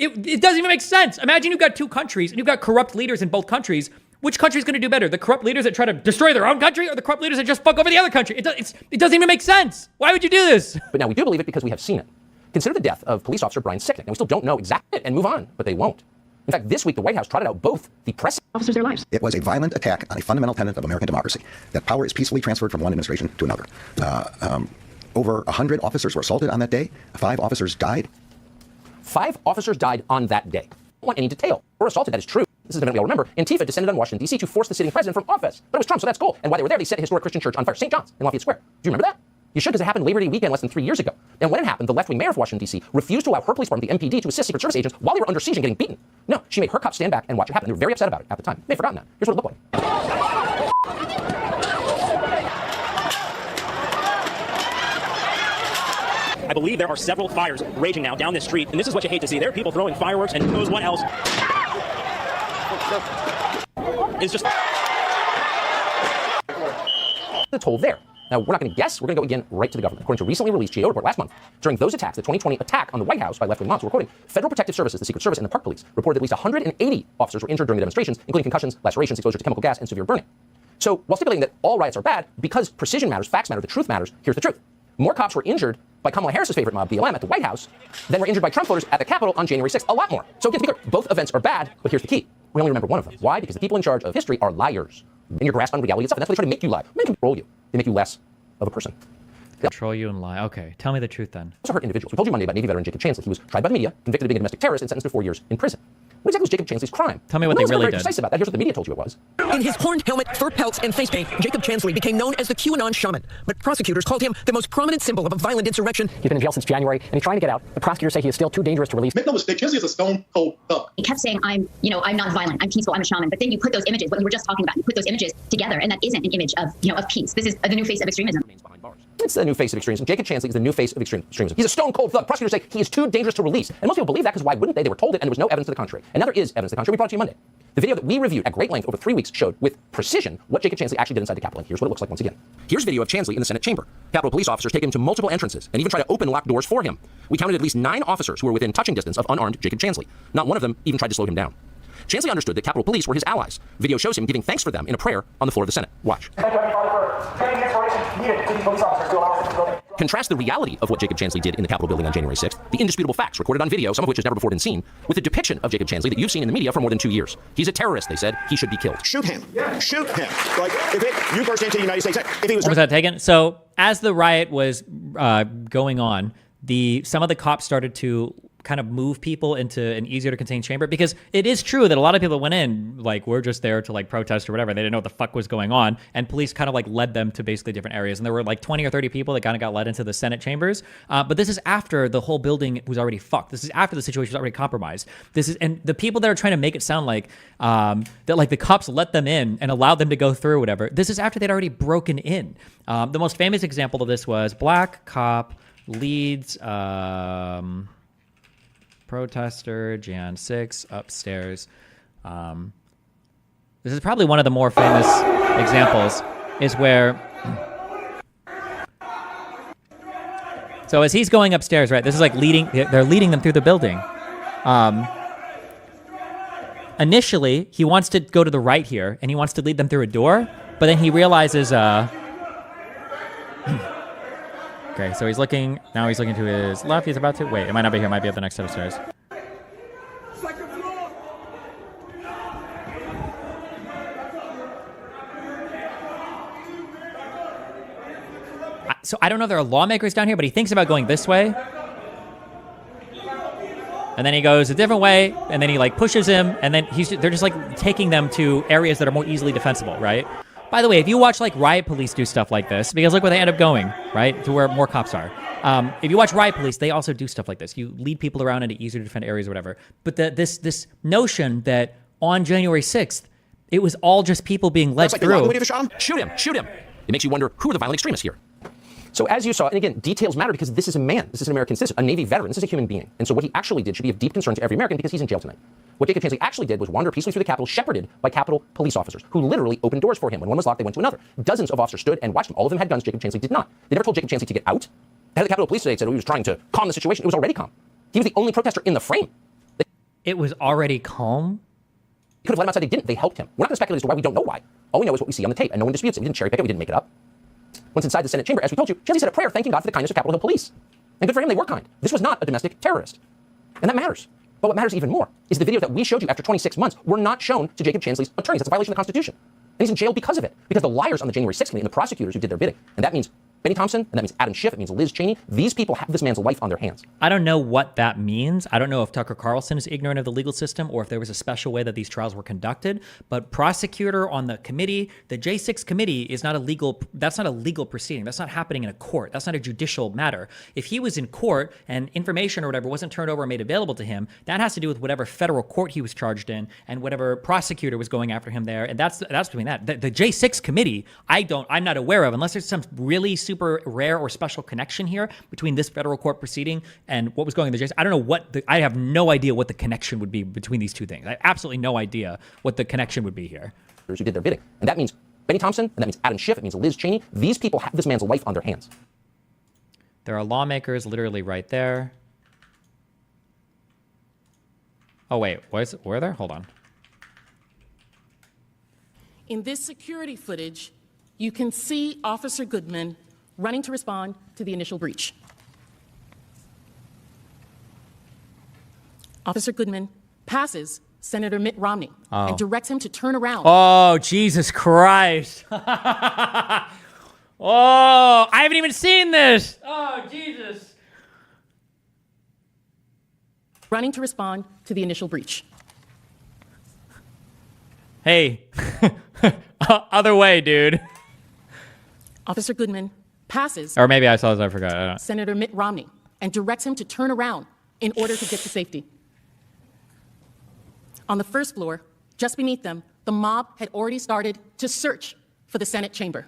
It doesn't even make sense. Imagine you've got two countries and you've got corrupt leaders in both countries. Which country is going to do better? The corrupt leaders that try to destroy their own country, or the corrupt leaders that just fuck over the other country? It doesn't even make sense. Why would you do this? But now we do believe it because we have seen it. Consider the death of police officer Brian Sicknick. And we still don't know exactly it and move on, but they won't. In fact, this week, the White House trotted out both the press officers their lives. It was a violent attack on a fundamental tenet of American democracy, that power is peacefully transferred from one administration to another. Over 100 officers were assaulted on that day. 5 officers died. 5 officers died on that day. I don't want any detail. Or assaulted, that is true. This is an event we all remember. Antifa descended on Washington, D.C. to force the sitting president from office. But it was Trump, so that's cool. And while they were there, they set a historic Christian church on fire, St. John's in Lafayette Square. Do you remember that? You should, because it happened Labor Day weekend less than 3 years ago. And when it happened, the left-wing mayor of Washington, D.C. refused to allow her police department, the MPD, to assist Secret Service agents while they were under siege and getting beaten. No, she made her cops stand back and watch it happen. They were very upset about it at the time. They've forgotten that. Here's what it looked like. I believe there are several fires raging now down this street, and this is what you hate to see. There are people throwing fireworks, and who knows what else. It's just the toll there. Now, we're not going to guess. We're going to go again right to the government. According to a recently released GAO report last month, during those attacks, the 2020 attack on the White House by left-wing mobs, we're quoting, Federal Protective Services, the Secret Service, and the Park Police reported at least 180 officers were injured during the demonstrations, including concussions, lacerations, exposure to chemical gas, and severe burning. So, while stipulating that all riots are bad, because precision matters, facts matter, the truth matters, here's the truth. More cops were injured by Kamala Harris's favorite mob, BLM, at the White House than were injured by Trump voters at the Capitol on January 6th. A lot more. So, again, to be clear, both events are bad, but here's the key. We only remember one of them. Why? Because the people in charge of history are liars. And you're grasped on reality itself, and that's why they try to make you lie. They can control you. They make you less of a person. Control you and lie. Okay, tell me the truth then. Also hurt individuals. We told you Monday about Navy veteran Jacob Chansley. He was tried by the media, convicted of being a domestic terrorist, and sentenced to 4 years in prison. What exactly was Jacob Chansley's crime? Tell me what they really did. Very precise about that. Here's what the media told you it was. In his horned helmet, fur pelts, and face paint, Jacob Chansley became known as the QAnon shaman. But prosecutors called him the most prominent symbol of a violent insurrection. He's been in jail since January, and he's trying to get out. The prosecutors say he is still too dangerous to release. Make no mistake, Chansley is a stone cold thug. He kept saying, I'm not violent, I'm peaceful, I'm a shaman. But then you put those images, what you were just talking about, you put those images together, and that isn't an image of peace. This is the new face of extremism. It's the new face of extremism. Jacob Chansley is the new face of extremism. He's a stone cold thug. Prosecutors say he is too dangerous to release. And most people believe that because why wouldn't they? They were told it, and there was no evidence to the contrary. And now there is evidence to the contrary. We brought it to you Monday. The video that we reviewed at great length over 3 weeks showed with precision what Jacob Chansley actually did inside the Capitol. And here's what it looks like once again. Here's video of Chansley in the Senate chamber. Capitol police officers take him to multiple entrances and even try to open locked doors for him. We counted at least 9 officers who were within touching distance of unarmed Jacob Chansley. Not one of them even tried to slow him down. Chansley understood that Capitol Police were his allies. Video shows him giving thanks for them in a prayer on the floor of the Senate. Watch. Contrast the reality of what Jacob Chansley did in the Capitol building on January 6th, the indisputable facts recorded on video, some of which has never before been seen, with the depiction of Jacob Chansley that you've seen in the media for more than 2 years. He's a terrorist, they said. He should be killed. Shoot him. Shoot him. Like, you burst into the United States, if he was... Was that taken? So as the riot was going on, some of the cops started to kind of move people into an easier to contain chamber, because it is true that a lot of people went in like, we're just there to like protest or whatever. They didn't know what the fuck was going on, and police kind of like led them to basically different areas. And there were like 20 or 30 people that kind of got led into the Senate chambers. But this is after the whole building was already fucked. This is after the situation was already compromised. And the people that are trying to make it sound like that like the cops let them in and allowed them to go through or whatever. This is after they'd already broken in. The most famous example of this was black cop leads protester Jan 6 upstairs. This is probably one of the more famous examples, is where so as he's going upstairs, right, this is like they're leading them through the building. Initially he wants to go to the right here and he wants to lead them through a door, but then he realizes okay, so he's looking to his left. He's about to, wait, it might not be here. It might be up the next set of stairs. So I don't know if there are lawmakers down here, but he thinks about going this way. And then he goes a different way, and then he like pushes him, and then they're just like taking them to areas that are more easily defensible, right? By the way, if you watch like riot police do stuff like this, because look where they end up going, right? To where more cops are. If you watch riot police, they also do stuff like this. You lead people around into easier to defend areas or whatever. But this notion that on January 6th, it was all just people being led through. Shoot him, shoot him. It makes you wonder, who are the violent extremists here? So as you saw, and again, details matter because this is a man. This is an American citizen, a Navy veteran. This is a human being. And so what he actually did should be of deep concern to every American because he's in jail tonight. What Jacob Chansley actually did was wander peacefully through the Capitol, shepherded by Capitol police officers who literally opened doors for him. When one was locked, they went to another. Dozens of officers stood and watched him. All of them had guns. Jacob Chansley did not. They never told Jacob Chansley to get out. The head of the Capitol Police today said he was trying to calm the situation. It was already calm. He was the only protester in the frame. It was already calm? They could have let him outside. They didn't. They helped him. We're not going to speculate as to why. We don't know why. All we know is what we see on the tape, and no one disputes it. We didn't cherry pick it. We didn't make it up. Once inside the Senate chamber, as we told you, Chansley said a prayer thanking God for the kindness of Capitol Hill Police. And good for him, they were kind. This was not a domestic terrorist. And that matters. But what matters even more is the video that we showed you after 26 months were not shown to Jacob Chansley's attorneys. That's a violation of the Constitution. And he's in jail because of it. Because the liars on the January 6th committee and the prosecutors who did their bidding. And that means Benny Thompson, and that means Adam Schiff, it means Liz Cheney. These people have this man's life on their hands. I don't know what that means. I don't know if Tucker Carlson is ignorant of the legal system or if there was a special way that these trials were conducted. But prosecutor on the committee, the J6 committee is not a legal, that's not a legal proceeding. That's not happening in a court. That's not a judicial matter. If he was in court and information or whatever wasn't turned over or made available to him, that has to do with whatever federal court he was charged in and whatever prosecutor was going after him there. And that's between that. The J6 committee, I'm not aware of, unless there's some really super rare or special connection here between this federal court proceeding and what was going on in the J6. I don't know I have no idea what the connection would be between these two things. I have absolutely no idea what the connection would be here. Who did their bidding. And that means Benny Thompson, and that means Adam Schiff, it means Liz Cheney. These people have this man's life on their hands. There are lawmakers literally right there. Oh, wait, were there? Hold on. In this security footage, you can see Officer Goodman running to respond to the initial breach. Officer Goodman passes Senator Mitt Romney and directs him to turn around. Oh, Jesus Christ. Oh, I haven't even seen this. Oh, Jesus. Running to respond to the initial breach. Hey, other way, dude. Officer Goodman passes. Or maybe I saw this, I forgot. I don't. Senator Mitt Romney and directs him to turn around in order to get to safety. On the first floor, just beneath them, the mob had already started to search for the Senate chamber.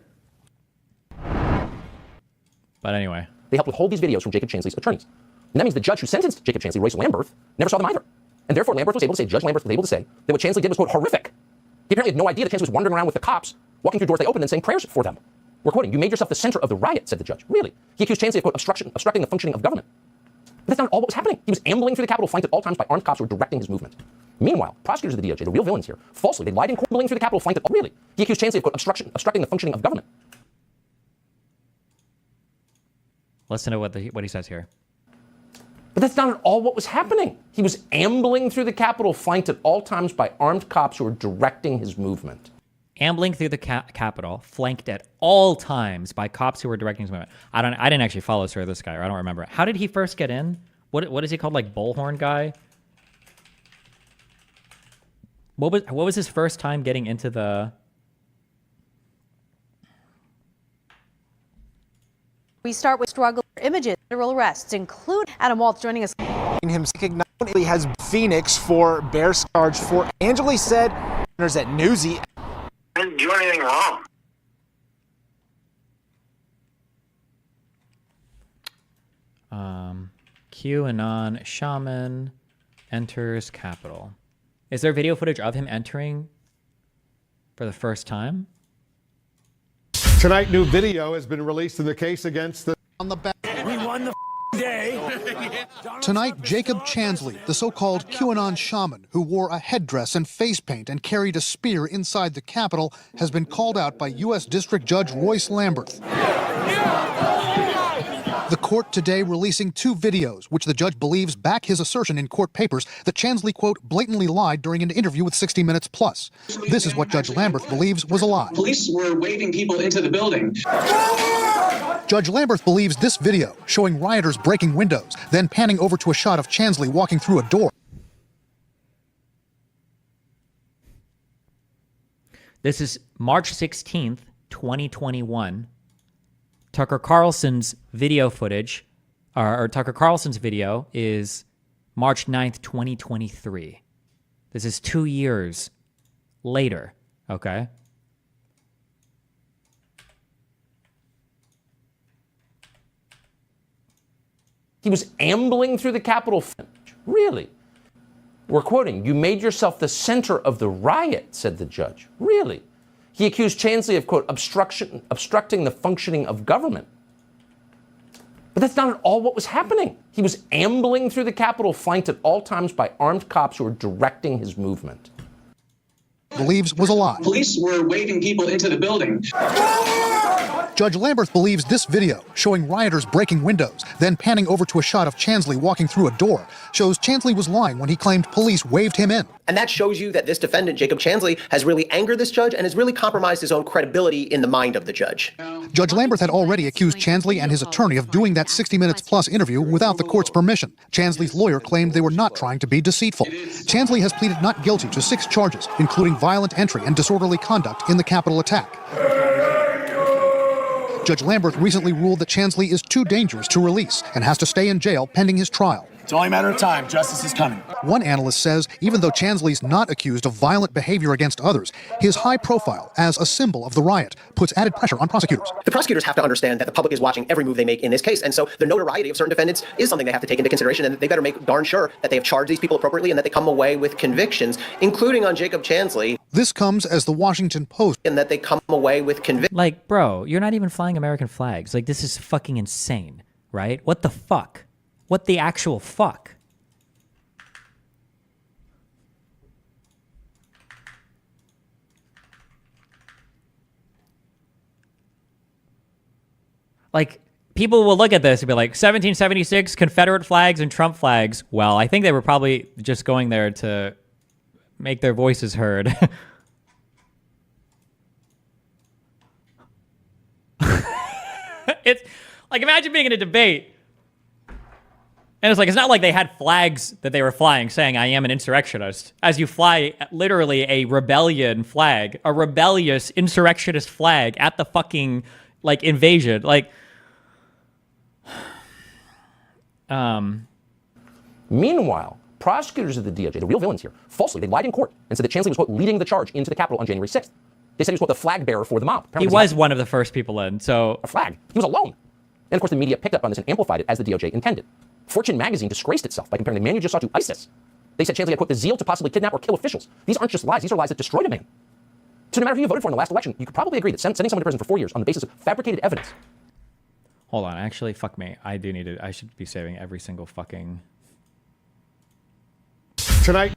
But anyway. They helped withhold these videos from Jacob Chansley's attorneys. And that means the judge who sentenced Jacob Chansley, Royce Lamberth, never saw them either. And therefore, Judge Lamberth was able to say that what Chansley did was, quote, horrific. He apparently had no idea that Chansley was wandering around with the cops, walking through doors they opened and saying prayers for them. We're quoting, "You made yourself the center of the riot," said the judge. Really? He accused Chansley of, quote, obstructing the functioning of government. But that's not all what was happening. He was ambling through the Capitol, flanked at all times by armed cops who were directing his movement. Meanwhile, prosecutors of the DOJ, the real villains here, falsely, they lied in court, ambling through the Capitol, flanked at all. Really? He accused Chansley of, quote, obstructing the functioning of government. Listen to what he says here. But that's not at all what was happening. He was ambling through the Capitol, flanked at all times by armed cops who were directing his movement. Ambling through the Capitol, flanked at all times by cops who were directing his movement. I didn't actually follow this guy, or I don't remember. How did he first get in? What is he called? Like Bullhorn guy? What was his first time getting into the? We start with struggle images. Federal arrests include Adam Waltz joining us. Him not has Phoenix for bear charge for Angeli said at Newsy. I didn't do anything wrong. QAnon shaman enters Capitol. Is there video footage of him entering for the first time? Tonight, new video has been released in the case against the... On the back. We won the day. Tonight, Jacob Chansley, the so-called QAnon shaman who wore a headdress and face paint and carried a spear inside the Capitol, has been called out by U.S. District Judge Royce Lamberth. The court today releasing 2 videos, which the judge believes back his assertion in court papers that Chansley, quote, blatantly lied during an interview with 60 Minutes Plus. This is what Judge Lamberth believes was a lie. Police were waving people into the building. Judge Lamberth believes this video, showing rioters breaking windows, then panning over to a shot of Chansley walking through a door. This is March 16th, 2021. Tucker Carlson's video footage, or Tucker Carlson's video, is March 9th, 2023. This is 2 years later, okay? He was ambling through the Capitol. Really? We're quoting, "You made yourself the center of the riot," said the judge. Really? He accused Chansley of, quote, obstructing the functioning of government. But that's not at all what was happening. He was ambling through the Capitol, flanked at all times by armed cops who were directing his movement. Believes was a lie. Police were waving people into the building. Judge Lamberth believes this video, showing rioters breaking windows, then panning over to a shot of Chansley walking through a door, shows Chansley was lying when he claimed police waved him in. And that shows you that this defendant, Jacob Chansley, has really angered this judge and has really compromised his own credibility in the mind of the judge. Judge Lamberth had already accused Chansley and his attorney of doing that 60 Minutes Plus interview without the court's permission. Chansley's lawyer claimed they were not trying to be deceitful. Chansley has pleaded not guilty to 6 charges, including violent entry and disorderly conduct in the Capitol attack. Judge Lamberth recently ruled that Chansley is too dangerous to release and has to stay in jail pending his trial. It's only a matter of time. Justice is coming. One analyst says even though Chansley's not accused of violent behavior against others, his high profile as a symbol of the riot puts added pressure on prosecutors. The prosecutors have to understand that the public is watching every move they make in this case, and so the notoriety of certain defendants is something they have to take into consideration, and they better make darn sure that they have charged these people appropriately and that they come away with convictions, including on Jacob Chansley. This comes as the Washington Post. And that they come away with convictions. Like, bro, you're not even flying American flags. Like, this is fucking insane, right? What the fuck? What the actual fuck? Like, people will look at this and be like, 1776, Confederate flags and Trump flags. Well, I think they were probably just going there to make their voices heard. It's like, imagine being in a debate. And it's like, it's not like they had flags that they were flying saying, "I am an insurrectionist," as you fly literally a rebellion flag, a rebellious insurrectionist flag at the fucking, like, invasion. Like, Meanwhile, prosecutors of the DOJ, the real villains here, falsely, they lied in court and said that Chansley was, quote, leading the charge into the Capitol on January 6th. They said he was, quote, the flag bearer for the mob. Apparently he was one of the first people in, so... A flag. He was alone. And, of course, the media picked up on this and amplified it as the DOJ intended. Fortune magazine disgraced itself by comparing the man you just saw to ISIS. They said Chansley had, quote, the zeal to possibly kidnap or kill officials. These aren't just lies. These are lies that destroyed a man. So no matter who you voted for in the last election, you could probably agree that sending someone to prison for 4 years on the basis of fabricated evidence. Hold on. Actually, fuck me. I should be saving every single fucking... Tonight.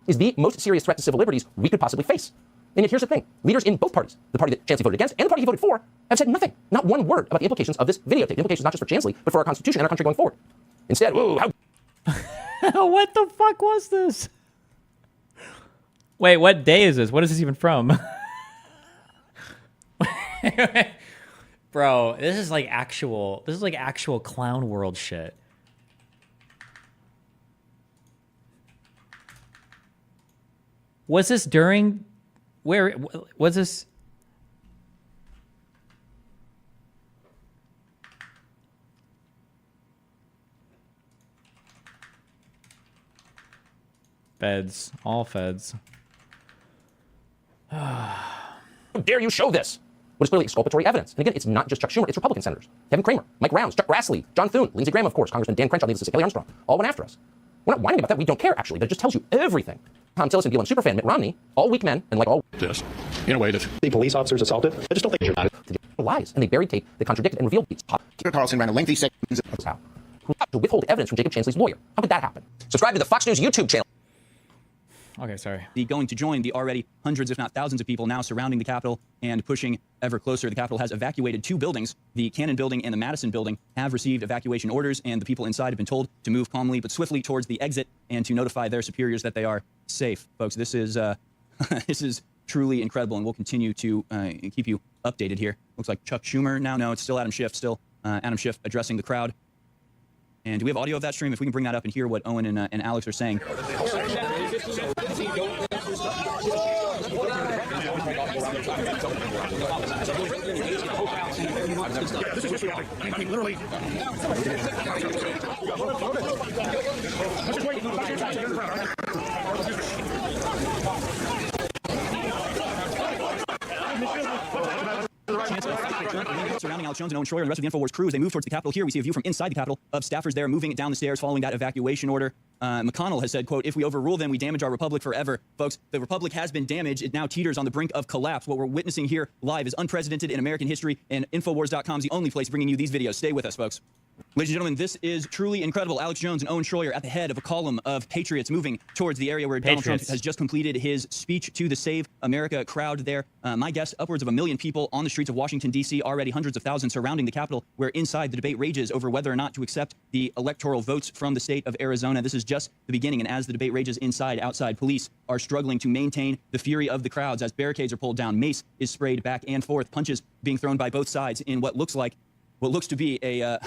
Is the most serious threat to civil liberties we could possibly face. And yet here's the thing. Leaders in both parties, the party that Chansley voted against and the party he voted for, have said nothing, not one word about the implications of this videotape. The implications not just for Chansley, but for our Constitution and our country going forward. Instead, whoa, how... What the fuck was this? Wait, what day is this? What is this even from? Bro, this is like actual clown world shit. Was this during, where, was this? Feds, all feds. How dare you show this? What is clearly exculpatory evidence. And again, it's not just Chuck Schumer, it's Republican senators. Kevin Cramer, Mike Rounds, Chuck Grassley, John Thune, Lindsey Graham, of course, Congressman Dan Crenshaw, needless to say, Kelly Armstrong, all went after us. We're not whining about that. We don't care, actually, but it just tells you everything. Tom Tillis and BLM superfan Mitt Romney, all weak men, and like all this in a way that the police officers assaulted. I just don't think you're not. Lies, and they buried tape that contradicted and revealed these. Tucker Carlson ran a lengthy segment how to withhold evidence from Jacob Chansley's lawyer. How could that happen? Subscribe to the Fox News YouTube channel. Okay, sorry. Going to join the already hundreds, if not thousands of people now surrounding the Capitol and pushing ever closer. The Capitol has evacuated 2 buildings. The Cannon Building and the Madison Building have received evacuation orders, and the people inside have been told to move calmly but swiftly towards the exit and to notify their superiors that they are safe. Folks, this is this is truly incredible, and we'll continue to keep you updated here. Looks like Chuck Schumer now. No, it's still Adam Schiff. Still Adam Schiff addressing the crowd. And do we have audio of that stream? If we can bring that up and hear what Owen and Alex are saying. This is history. I mean, literally. Surrounding Alex Jones and Owen Schroyer and the rest of the InfoWars crew as they move towards the Capitol. Here we see a view from inside the Capitol of staffers there moving down the stairs following that evacuation order. McConnell has said, quote, if we overrule them, we damage our republic forever. Folks, the republic has been damaged. It now teeters on the brink of collapse. What we're witnessing here live is unprecedented in American history, and Infowars.com is the only place bringing you these videos. Stay with us, folks. Ladies and gentlemen, this is truly incredible. Alex Jones and Owen Schroyer at the head of a column of patriots moving towards the area where Donald Trump has just completed his speech to the Save America crowd there. My guess, upwards of 1 million people on the streets of Washington, D.C., already hundreds of thousands surrounding the Capitol, where inside the debate rages over whether or not to accept the electoral votes from the state of Arizona. This is just the beginning, and as the debate rages inside, outside, police are struggling to maintain the fury of the crowds as barricades are pulled down. Mace is sprayed back and forth, punches being thrown by both sides in what looks to be a...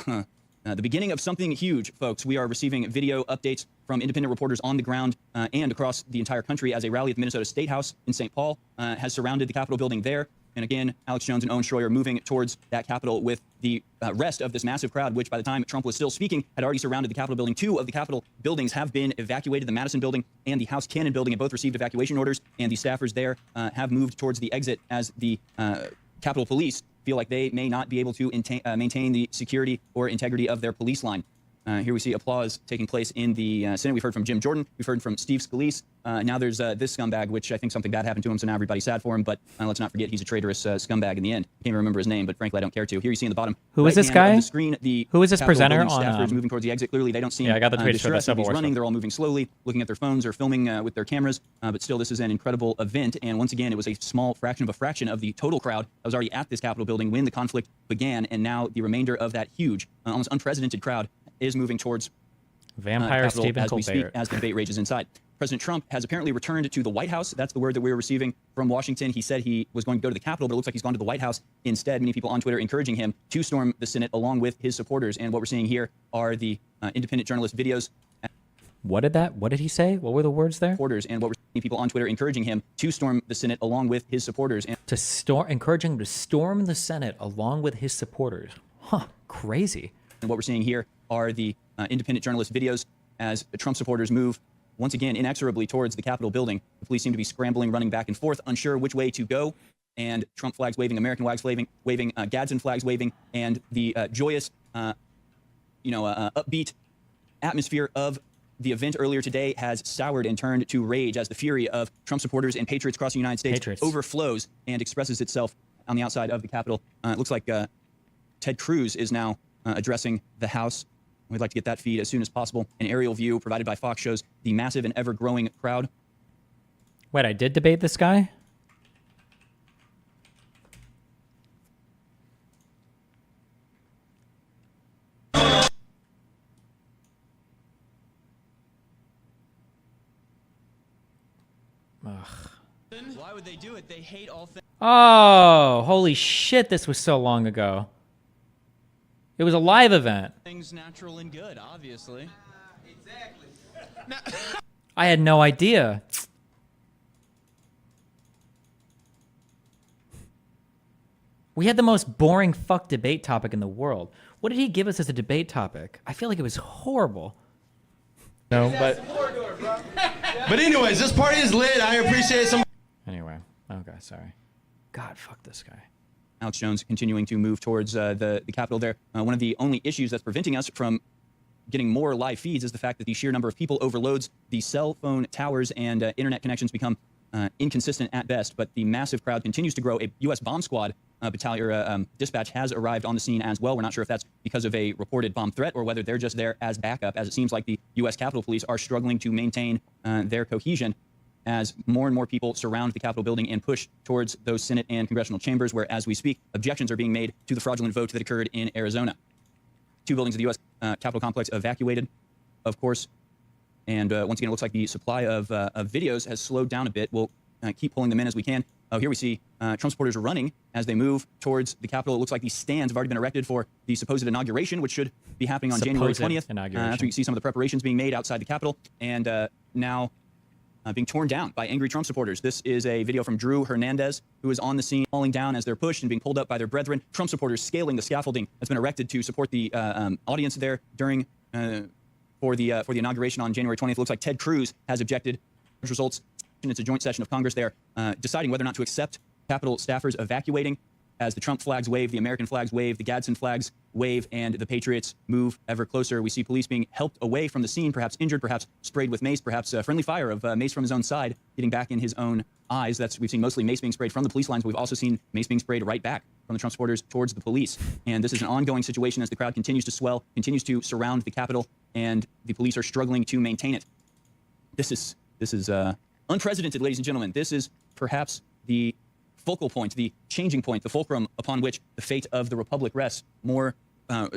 the beginning of something huge, folks. We are receiving video updates from independent reporters on the ground and across the entire country as a rally at the Minnesota State House in St. Paul has surrounded the Capitol building there. And again, Alex Jones and Owen Schroyer moving towards that Capitol with the rest of this massive crowd, which by the time Trump was still speaking, had already surrounded the Capitol building. 2 of the Capitol buildings have been evacuated, the Madison building and the House Cannon building have both received evacuation orders, and the staffers there have moved towards the exit as the Capitol Police feel like they may not be able to maintain the security or integrity of their police line. Here we see applause taking place in the Senate. We've heard from Jim Jordan. We've heard from Steve Scalise. Now there's this scumbag, which I think something bad happened to him, so now everybody's sad for him. But let's not forget he's a traitorous scumbag in the end. I can't even remember his name, but frankly, I don't care to. Here you see in the bottom Who is this guy? the screen, Who is this presenter on? Staffers moving towards the exit. Clearly, they don't seem I got the tweets for that he's running. They're all moving slowly, looking at their phones or filming with their cameras. But still, this is an incredible event. And once again, it was a small fraction of the total crowd that was already at this Capitol building when the conflict began. And now the remainder of that huge, almost unprecedented crowd is moving towards Vampire Stephen as we speak, Colbert. as the debate rages inside. President Trump has apparently returned to the White House. That's the word that we're receiving from Washington. He said he was going to go to the Capitol, but it looks like he's gone to the White House instead. Many people on Twitter encouraging him to storm the Senate along with his supporters. And what we're seeing here are the independent journalist videos. What did he say? What were the words there? Supporters, and what we're seeing people on Twitter encouraging him to storm the Senate along with his supporters. And encouraging him to storm the Senate along with his supporters. Huh. crazy. And what we're seeing here are the independent journalist videos as Trump supporters move once again inexorably towards the Capitol building. The police seem to be scrambling, running back and forth, unsure which way to go. And Trump flags waving, American flags waving, Gadsden flags waving, and the joyous, upbeat atmosphere of the event earlier today has soured and turned to rage as the fury of Trump supporters and patriots across the United States overflows and expresses itself on the outside of the Capitol. It looks like Ted Cruz is now addressing the House. We'd like to get that feed as soon as possible. An aerial view provided by Fox shows the massive and ever-growing crowd. Wait, I did debate this guy? Ugh. Why would they do it? They hate all things. Oh, holy shit, this was so long ago. It was a live event. Things natural and good, obviously. Exactly. I had no idea. We had the most boring fuck debate topic in the world. What did he give us as a debate topic? I feel like it was horrible. No, but anyways, this party is lit. I appreciate some. Anyway, okay, sorry. God, fuck this guy. Alex Jones continuing to move towards the Capitol there. One of the only issues that's preventing us from getting more live feeds is the fact that the sheer number of people overloads the cell phone towers and internet connections become inconsistent at best. But the massive crowd continues to grow. A U.S. bomb squad battalion dispatch has arrived on the scene as well. We're not sure if that's because of a reported bomb threat or whether they're just there as backup, as it seems like the U.S. Capitol Police are struggling to maintain their cohesion as more and more people surround the Capitol building and push towards those Senate and congressional chambers, where, as we speak, objections are being made to the fraudulent vote that occurred in Arizona. 2 buildings of the U.S. Capitol complex evacuated, of course. And once again, it looks like the supply of videos has slowed down a bit. We'll keep pulling them in as we can. Here we see Trump supporters running as they move towards the Capitol. It looks like these stands have already been erected for the supposed inauguration, which should be happening on January 20th. After you see some of the preparations being made outside the Capitol. And now being torn down by angry Trump supporters. This is a video from Drew Hernandez, who is on the scene, falling down as they're pushed and being pulled up by their brethren. Trump supporters scaling the scaffolding that's been erected to support the audience there during for the inauguration on January 20th. It looks like Ted Cruz has objected. Results. It's a joint session of Congress there, deciding whether or not to accept Capitol staffers evacuating as the Trump flags wave, the American flags wave, the Gadsden flags wave, and the Patriots move ever closer. We see police being helped away from the scene, perhaps injured, perhaps sprayed with mace, perhaps friendly fire of mace from his own side, getting back in his own eyes. We've seen mostly mace being sprayed from the police lines, but we've also seen mace being sprayed right back from the Trump supporters towards the police. And this is an ongoing situation as the crowd continues to swell, continues to surround the Capitol, and the police are struggling to maintain it. This is unprecedented, ladies and gentlemen. This is perhaps the focal point, the changing point, the fulcrum upon which the fate of the Republic rests. More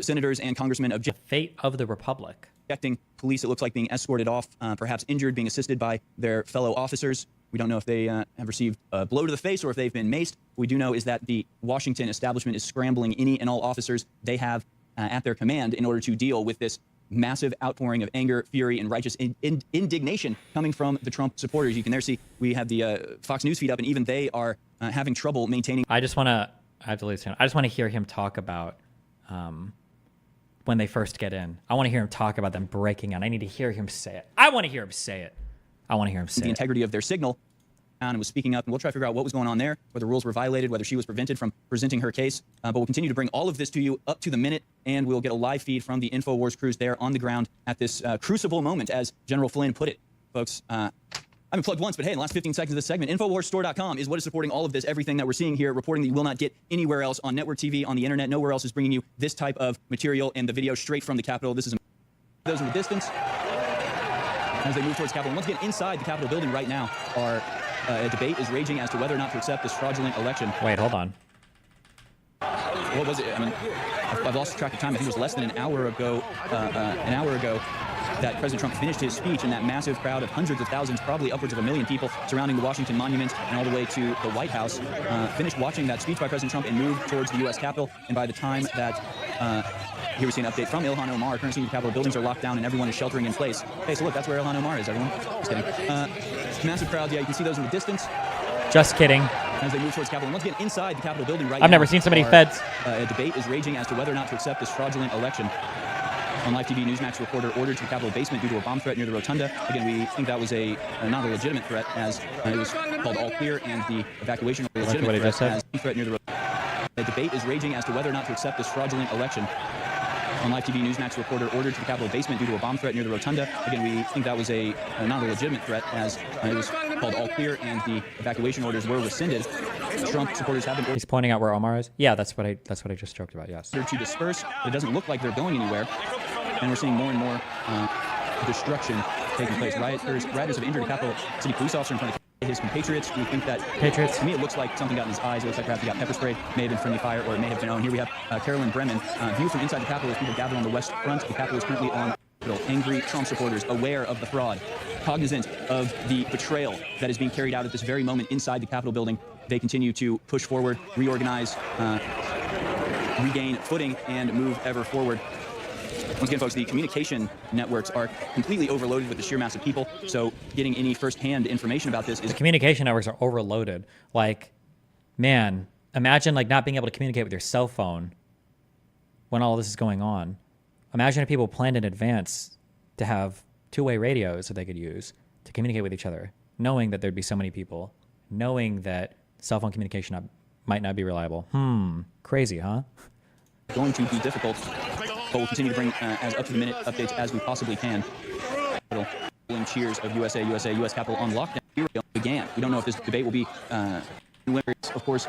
senators and congressmen object. The fate of the Republic. Objecting police, it looks like, being escorted off, perhaps injured, being assisted by their fellow officers. We don't know if they have received a blow to the face or if they've been maced. What we do know is that the Washington establishment is scrambling any and all officers they have at their command in order to deal with this massive outpouring of anger, fury, and righteous indignation coming from the Trump supporters. You can there see we have the Fox News feed up, and even they are having trouble maintaining. I just want to hear him talk about when they first get in. I want to hear him talk about them breaking in. I need to hear him say it. I want to hear him say it. The integrity of their signal. And was speaking up, and we'll try to figure out what was going on there, whether rules were violated, whether she was prevented from presenting her case. But we'll continue to bring all of this to you up to the minute, and we'll get a live feed from the InfoWars crews there on the ground at this crucible moment, as General Flynn put it. Folks, I haven't plugged once, but hey, in the last 15 seconds of this segment, InfoWarsStore.com is what is supporting all of this, everything that we're seeing here, reporting that you will not get anywhere else on network TV, on the internet. Nowhere else is bringing you this type of material and the video straight from the Capitol. This is those in the distance as they move towards the Capitol. And once again, inside the Capitol building right now are a debate is raging as to whether or not to accept this fraudulent election. Wait, hold on. What was it? I mean, I've lost track of time. I think it was less than an hour ago that President Trump finished his speech, and that massive crowd of hundreds of thousands, probably upwards of 1 million people surrounding the Washington Monument and all the way to the White House, finished watching that speech by President Trump and moved towards the U.S. Capitol. And by the time that here we see an update from Ilhan Omar. Currently, the Capitol buildings are locked down and everyone is sheltering in place. Hey, so look, that's where Ilhan Omar is, everyone. Just kidding. Massive crowd. Yeah, you can see those in the distance. Just kidding. As they move towards Capitol, and once again inside the Capitol building right now. I've never seen so many feds. A debate is raging as to whether or not to accept this fraudulent election. On live TV, Newsmax reporter ordered to the Capitol basement due to a bomb threat near the rotunda. Again, we think that was not a legitimate threat, as it was called all clear, and the evacuation was a legitimate threat as threat near the rotunda. A debate is raging as to whether or not to accept this fraudulent election. On live TV, Newsmax reporter ordered to the Capitol basement due to a bomb threat near the rotunda. Again, we think that was not a legitimate threat, as it was called all clear, and the evacuation orders were rescinded. Trump supporters have been ordered. He's pointing out where Omar is. Yeah, that's what I just joked about. Yes. To disperse, but it doesn't look like they're going anywhere, and we're seeing more and more destruction taking place. Rioters have injured a Capitol City police officer in front of his compatriots. We think that Patriots. To me, it looks like something got in his eyes. It looks like perhaps he got pepper sprayed. May have been friendly fire, or it may have been. Here we have Carolyn Bremen. View from inside the Capitol as people gather on the west front. The Capitol is currently on. Angry Trump supporters, aware of the fraud, cognizant of the betrayal that is being carried out at this very moment inside the Capitol building. They continue to push forward, reorganize, regain footing, and move ever forward. Once again, folks, the communication networks are completely overloaded with the sheer mass of people, so getting any first-hand information about this is... The communication networks are overloaded. Like, man, imagine like not being able to communicate with your cell phone when all this is going on. Imagine if people planned in advance to have two-way radios that they could use to communicate with each other, knowing that there'd be so many people, knowing that cell phone communication might not be reliable. Crazy, huh? Going to be difficult, but we'll continue to bring as up-to-the-minute updates as we possibly can. Cheers of USA, USA, U.S. Capitol on lockdown began. We don't know if this debate will be, of course,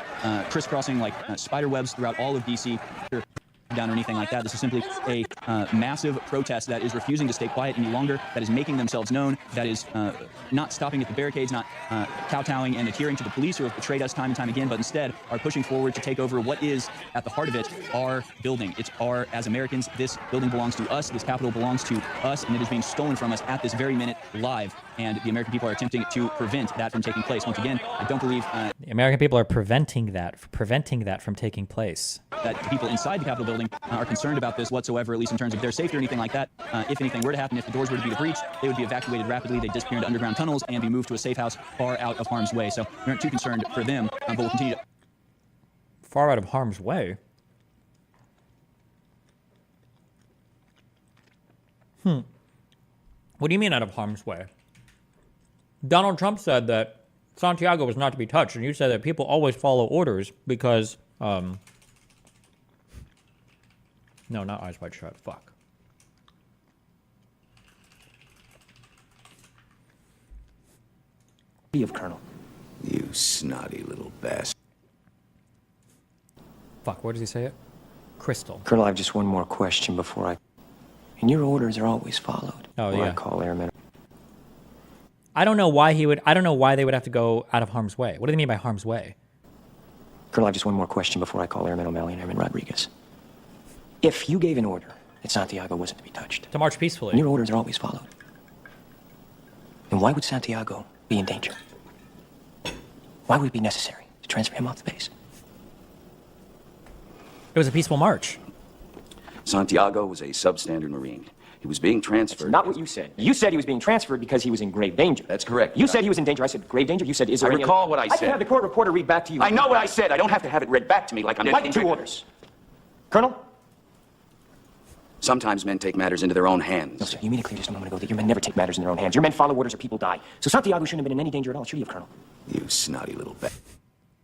crisscrossing like spider webs throughout all of D.C. down or anything like that. This is simply a massive protest that is refusing to stay quiet any longer, that is making themselves known, that is not stopping at the barricades, not kowtowing and adhering to the police who have betrayed us time and time again, but instead are pushing forward to take over what is, at the heart of it, our building. It's our, as Americans, this building belongs to us, this Capitol belongs to us, and it is being stolen from us at this very minute live. And the American people are attempting to prevent that from taking place. Once again, I don't believe... the American people are preventing that from taking place. That the people inside the Capitol building are concerned about this whatsoever, at least in terms of their safety or anything like that. If anything were to happen, if the doors were to be breached, they would be evacuated rapidly. They'd disappear into underground tunnels and be moved to a safe house far out of harm's way. So we aren't too concerned for them, but we'll continue to... Far out of harm's way? What do you mean out of harm's way? Donald Trump said that Santiago was not to be touched, and you said that people always follow orders because... No, not Eyes Wide Shut. Fuck. Of Colonel. You snotty little bastard. Fuck, where does he say it? Crystal. Colonel, I have just one more question before I... And your orders are always followed. Oh, yeah. yeah. I call airmen. I don't know why they would have to go out of harm's way. What do they mean by harm's way? Colonel, I have just one more question before I call Airman O'Malley and Airman Rodriguez. If you gave an order that Santiago wasn't to be touched... To march peacefully. And your orders are always followed. Then why would Santiago be in danger? Why would it be necessary to transfer him off the base? It was a peaceful march. Santiago was a substandard Marine. He was being transferred... That's not what you said. You said he was being transferred because he was in grave danger. That's correct. You said he was in danger. I said grave danger. You said, is there I recall what I said. I can have the court reporter read back to you. I know what I said. I don't have to have it read back to me like I'm... Like two orders. Colonel? Sometimes men take matters into their own hands. No, sir. You made it clear just a moment ago that your men never take matters in their own hands. Your men follow orders or people die. So Santiago shouldn't have been in any danger at all, should he have, Colonel? You snotty little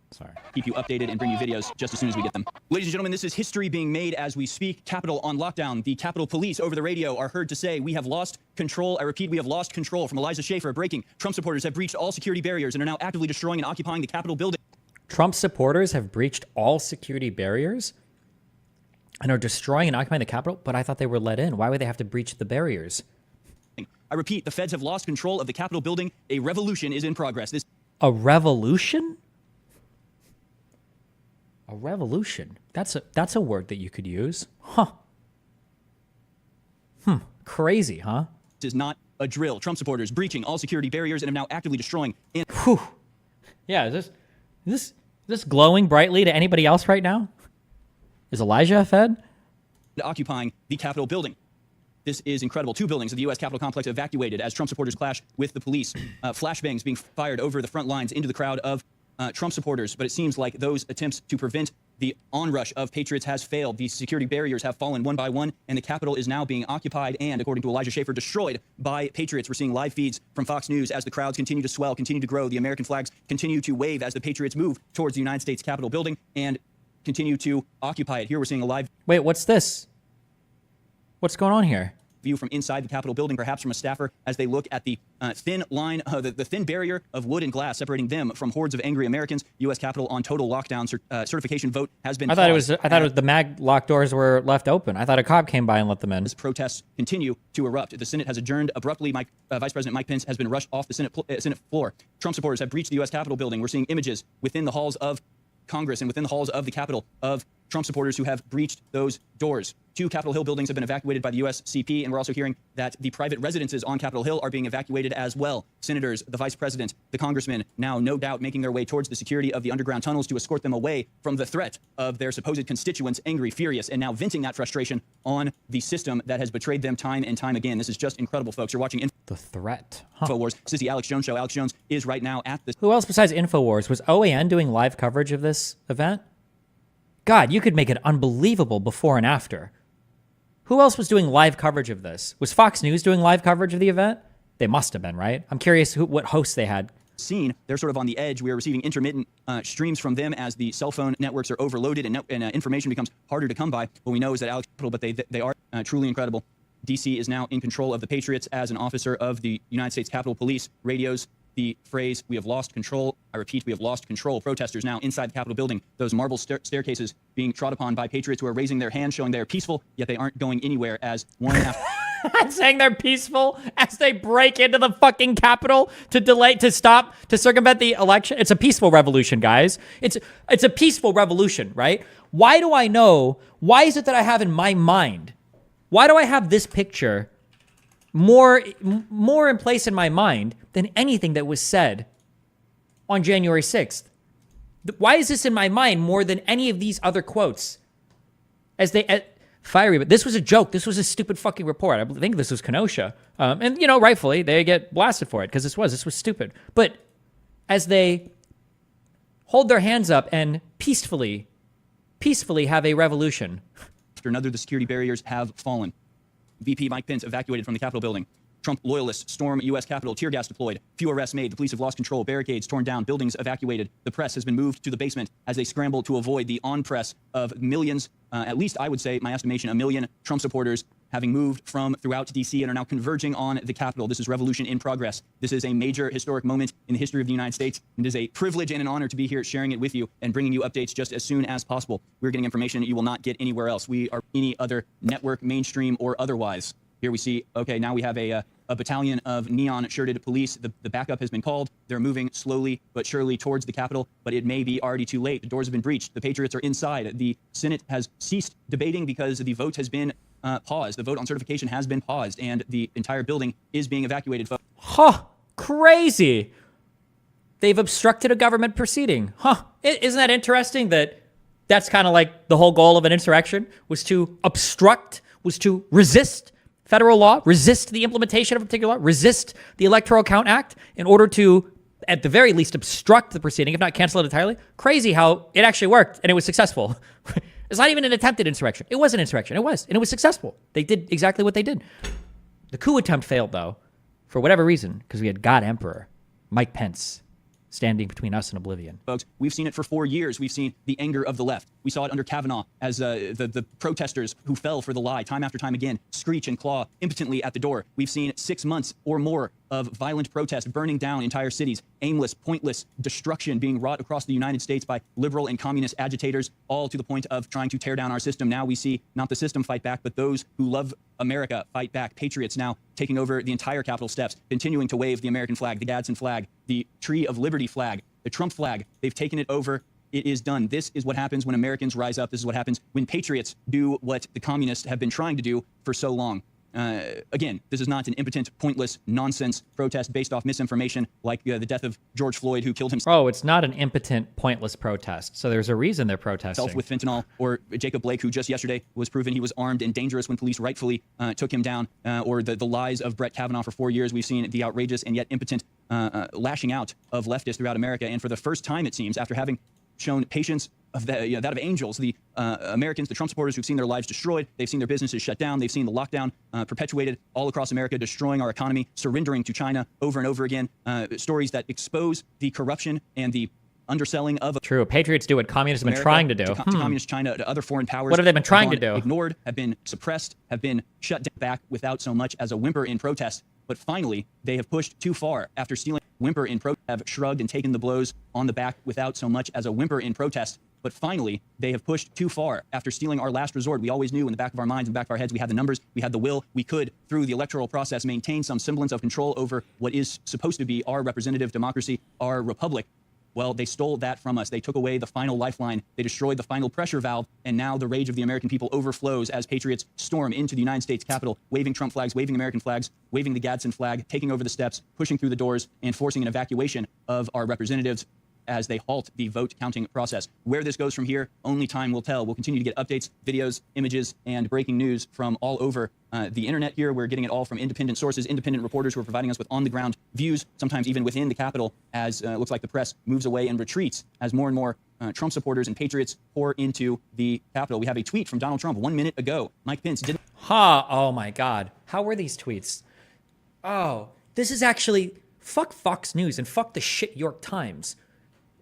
Sorry. Keep you updated and bring you videos just as soon as we get them. Ladies and gentlemen, this is history being made as we speak. Capitol on lockdown. The Capitol Police over the radio are heard to say, we have lost control. I repeat, we have lost control. From Eliza Schaefer, breaking. Trump supporters have breached all security barriers and are now actively destroying and occupying the Capitol building. Trump supporters have breached all security barriers and are destroying and occupying the Capitol? But I thought they were let in. Why would they have to breach the barriers? I repeat, the feds have lost control of the Capitol building. A revolution is in progress. A revolution? A revolution. That's a word that you could use. Huh. Crazy, huh? This is not a drill. Trump supporters breaching all security barriers and are now actively destroying. Whew. Yeah, is this glowing brightly to anybody else right now? Is Elijah a Fed? Occupying the Capitol building. This is incredible. 2 buildings of the U.S. Capitol complex evacuated as Trump supporters clash with the police. Flashbangs being fired over the front lines into the crowd of Trump supporters, but it seems like those attempts to prevent the onrush of patriots has failed. These security barriers have fallen one by one, and the Capitol is now being occupied and, according to Elijah Schaffer, destroyed by patriots. We're seeing live feeds from Fox News as the crowds continue to swell, continue to grow. The American flags continue to wave as the patriots move towards the United States Capitol building and continue to occupy it. Here we're seeing a live... Wait, what's this? What's going on here? View from inside the Capitol building, perhaps from a staffer, as they look at the thin line, the thin barrier of wood and glass separating them from hordes of angry Americans. U.S. Capitol on total lockdown certification vote has been. I thought it was the mag lock doors were left open. I thought a cop came by and let them in. As protests continue to erupt, the Senate has adjourned abruptly. Vice President Mike Pence has been rushed off the Senate floor. Trump supporters have breached the U.S. Capitol building. We're seeing images within the halls of Congress and within the halls of the Capitol of Trump supporters who have breached those doors. 2 Capitol Hill buildings have been evacuated by the USCP, and we're also hearing that the private residences on Capitol Hill are being evacuated as well. Senators, the vice president, the congressmen, now no doubt making their way towards the security of the underground tunnels to escort them away from the threat of their supposed constituents, angry, furious, and now venting that frustration on the system that has betrayed them time and time again. This is just incredible, folks. You're watching The Threat. InfoWars. This is the Alex Jones Show. Alex Jones is right now at the... Who else besides InfoWars? Was OAN doing live coverage of this event? God, you could make it unbelievable before and after. Who else was doing live coverage of this? Was Fox News doing live coverage of the event? They must have been, right? I'm curious what hosts they had. Scene. They're sort of on the edge. We are receiving intermittent streams from them as the cell phone networks are overloaded and information becomes harder to come by. What we know is that Alex, but they are truly incredible. D.C. is now in control of the Patriots as an officer of the United States Capitol Police. Radios the phrase, "We have lost control." I repeat, we have lost control. Protesters now inside the Capitol building. Those marble staircases being trod upon by patriots who are raising their hands, showing they are peaceful, yet they aren't going anywhere as one after... Saying they're peaceful as they break into the fucking Capitol to circumvent the election. It's a peaceful revolution, guys. It's a peaceful revolution, right? Why do I know? Why is it that I have in my mind? Why do I have this picture more in place in my mind than anything that was said on January 6th? Why is this in my mind more than any of these other quotes? Fiery, but this was a joke. This was a stupid fucking report. I think this was Kenosha. And, rightfully, they get blasted for it because this was stupid. But as they hold their hands up and peacefully have a revolution. After another, the security barriers have fallen. VP Mike Pence evacuated from the Capitol building. Trump loyalists storm U.S. Capitol, tear gas deployed. Few arrests made. The police have lost control. Barricades torn down. Buildings evacuated. The press has been moved to the basement as they scramble to avoid the on-press of millions, at least I would say, my estimation, 1 million Trump supporters having moved from throughout D.C. and are now converging on the Capitol. This is revolution in progress. This is a major historic moment in the history of the United States. It is a privilege and an honor to be here sharing it with you and bringing you updates just as soon as possible. We're getting information that you will not get anywhere else. We are any other network, mainstream or otherwise. Here we see, okay, now we have a battalion of neon-shirted police. The backup has been called. They're moving slowly but surely towards the Capitol, but it may be already too late. The doors have been breached. The patriots are inside. The Senate has ceased debating because the vote has been paused. The vote on certification has been paused, and the entire building is being evacuated. Huh, crazy. They've obstructed a government proceeding. Huh, isn't that interesting that that's kind of like the whole goal of an insurrection was to obstruct, was to resist federal law, resist the implementation of a particular law, resist the Electoral Count Act in order to, at the very least, obstruct the proceeding, if not cancel it entirely. Crazy how it actually worked and it was successful. It's not even an attempted insurrection. It was an insurrection. It was successful. They did exactly what they did. The coup attempt failed, though, for whatever reason, because we had God Emperor Mike Pence standing between us and oblivion. Folks, we've seen it for 4 years. We've seen the anger of the left. We saw it under Kavanaugh as the protesters who fell for the lie time after time again screech and claw impotently at the door. We've seen 6 months or more of violent protest burning down entire cities, aimless, pointless destruction being wrought across the United States by liberal and communist agitators, all to the point of trying to tear down our system. Now we see not the system fight back, but those who love America fight back. Patriots now taking over the entire Capitol steps, continuing to wave the American flag, the Gadsden flag, the Tree of Liberty flag, the Trump flag. They've taken it over. It is done. This is what happens when Americans rise up. This is what happens when patriots do what the communists have been trying to do for so long. again, this is not an impotent, pointless, nonsense protest based off misinformation like the death of George Floyd, who killed himself. Oh, it's not an impotent, pointless protest. So there's a reason they're protesting. With fentanyl, or Jacob Blake, who just yesterday was proven he was armed and dangerous when police rightfully took him down, or the lies of Brett Kavanaugh for 4 years. We've seen the outrageous and yet impotent lashing out of leftists throughout America. And for the first time, it seems, after having shown patience of that of angels, the Americans, the Trump supporters who've seen their lives destroyed, they've seen their businesses shut down, they've seen the lockdown perpetuated all across America, destroying our economy, surrendering to China over and over again, stories that expose the corruption and the underselling of True. Patriots do what communists have been trying to do. To communist China, to other foreign powers. What have they been trying to do? Ignored, have been suppressed, have been shut back without so much as a whimper in protest. But finally, they have pushed too far after stealing whimper in protest, have shrugged and taken the blows on the back without so much as a whimper in protest. But finally, they have pushed too far after stealing our last resort. We always knew in the back of our minds, in the back of our heads, we had the numbers, we had the will, we could, through the electoral process, maintain some semblance of control over what is supposed to be our representative democracy, our republic. Well, they stole that from us. They took away the final lifeline. They destroyed the final pressure valve. And now the rage of the American people overflows as patriots storm into the United States Capitol, waving Trump flags, waving American flags, waving the Gadsden flag, taking over the steps, pushing through the doors, and forcing an evacuation of our representatives as they halt the vote counting process. Where this goes from here, only time will tell. We'll continue to get updates, videos, images, and breaking news from all over the internet here. We're getting it all from independent sources, independent reporters who are providing us with on-the-ground views, sometimes even within the Capitol, as it looks like the press moves away and retreats as more and more Trump supporters and patriots pour into the Capitol. We have a tweet from Donald Trump 1 minute ago. Mike Pence didn't... Oh my God. How were these tweets? Oh, this is actually... Fuck Fox News and fuck the shit York Times.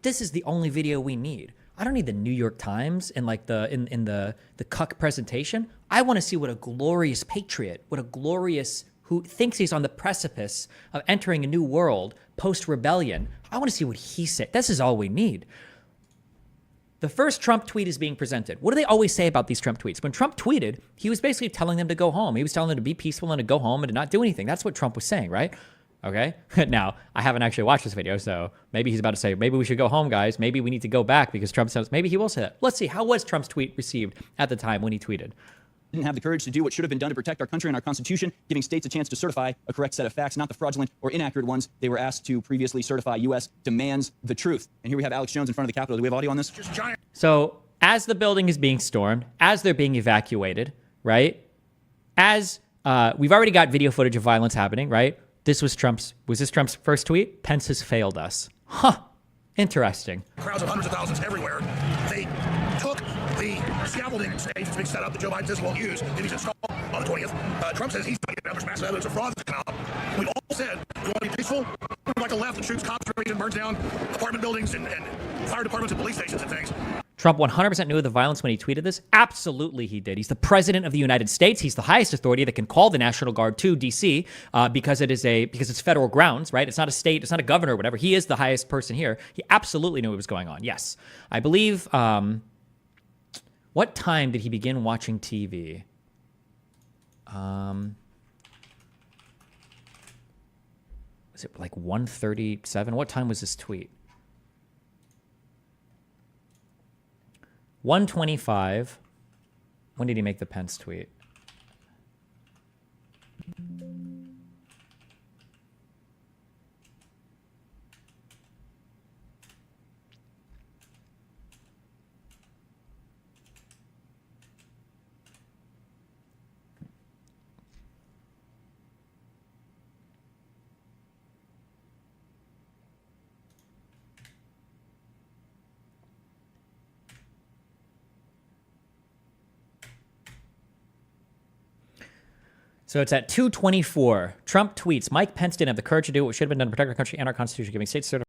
This is the only video we need. I don't need the New York Times and like in the cuck presentation. I want to see what a glorious patriot, what a glorious who thinks he's on the precipice of entering a new world post-rebellion. I want to see what he said. This is all we need. The first Trump tweet is being presented. What do they always say about these Trump tweets? When Trump tweeted, he was basically telling them to go home. He was telling them to be peaceful and to go home and to not do anything. That's what Trump was saying, right? Okay. Now, I haven't actually watched this video, so maybe he's about to say, maybe we should go home, guys. Maybe we need to go back because Trump says, maybe he will say that. Let's see. How was Trump's tweet received at the time when he tweeted? Didn't have the courage to do what should have been done to protect our country and our Constitution, giving states a chance to certify a correct set of facts, not the fraudulent or inaccurate ones they were asked to previously certify. U.S. demands the truth. And here we have Alex Jones in front of the Capitol. Do we have audio on this? So as the building is being stormed, as they're being evacuated, right? As we've already got video footage of violence happening, right? Was this Trump's first tweet? Pence has failed us. Huh. Interesting. Crowds of hundreds of thousands everywhere. They took the scaffolding stage that's being set up that Joe Biden says he won't use, that he's installed on the 20th. Trump says he's not getting out. There's massive evidence of fraud that's come out. We've all said we want to be peaceful. We're like the left that shoots cops and burns down apartment buildings and fire departments and police stations and things. Trump 100% knew of the violence when he tweeted this? Absolutely he did. He's the president of the United States. He's the highest authority that can call the National Guard to D.C. Because it's federal grounds, right? It's not a state, it's not a governor or whatever. He is the highest person here. He absolutely knew what was going on. Yes. I believe, what time did he begin watching TV? Was it like 1:37? What time was this tweet? 1:25. When did he make the Pence tweet? So it's at 2:24. Trump tweets, Mike Pence didn't have the courage to do what should have been done to protect our country and our Constitution, giving states certified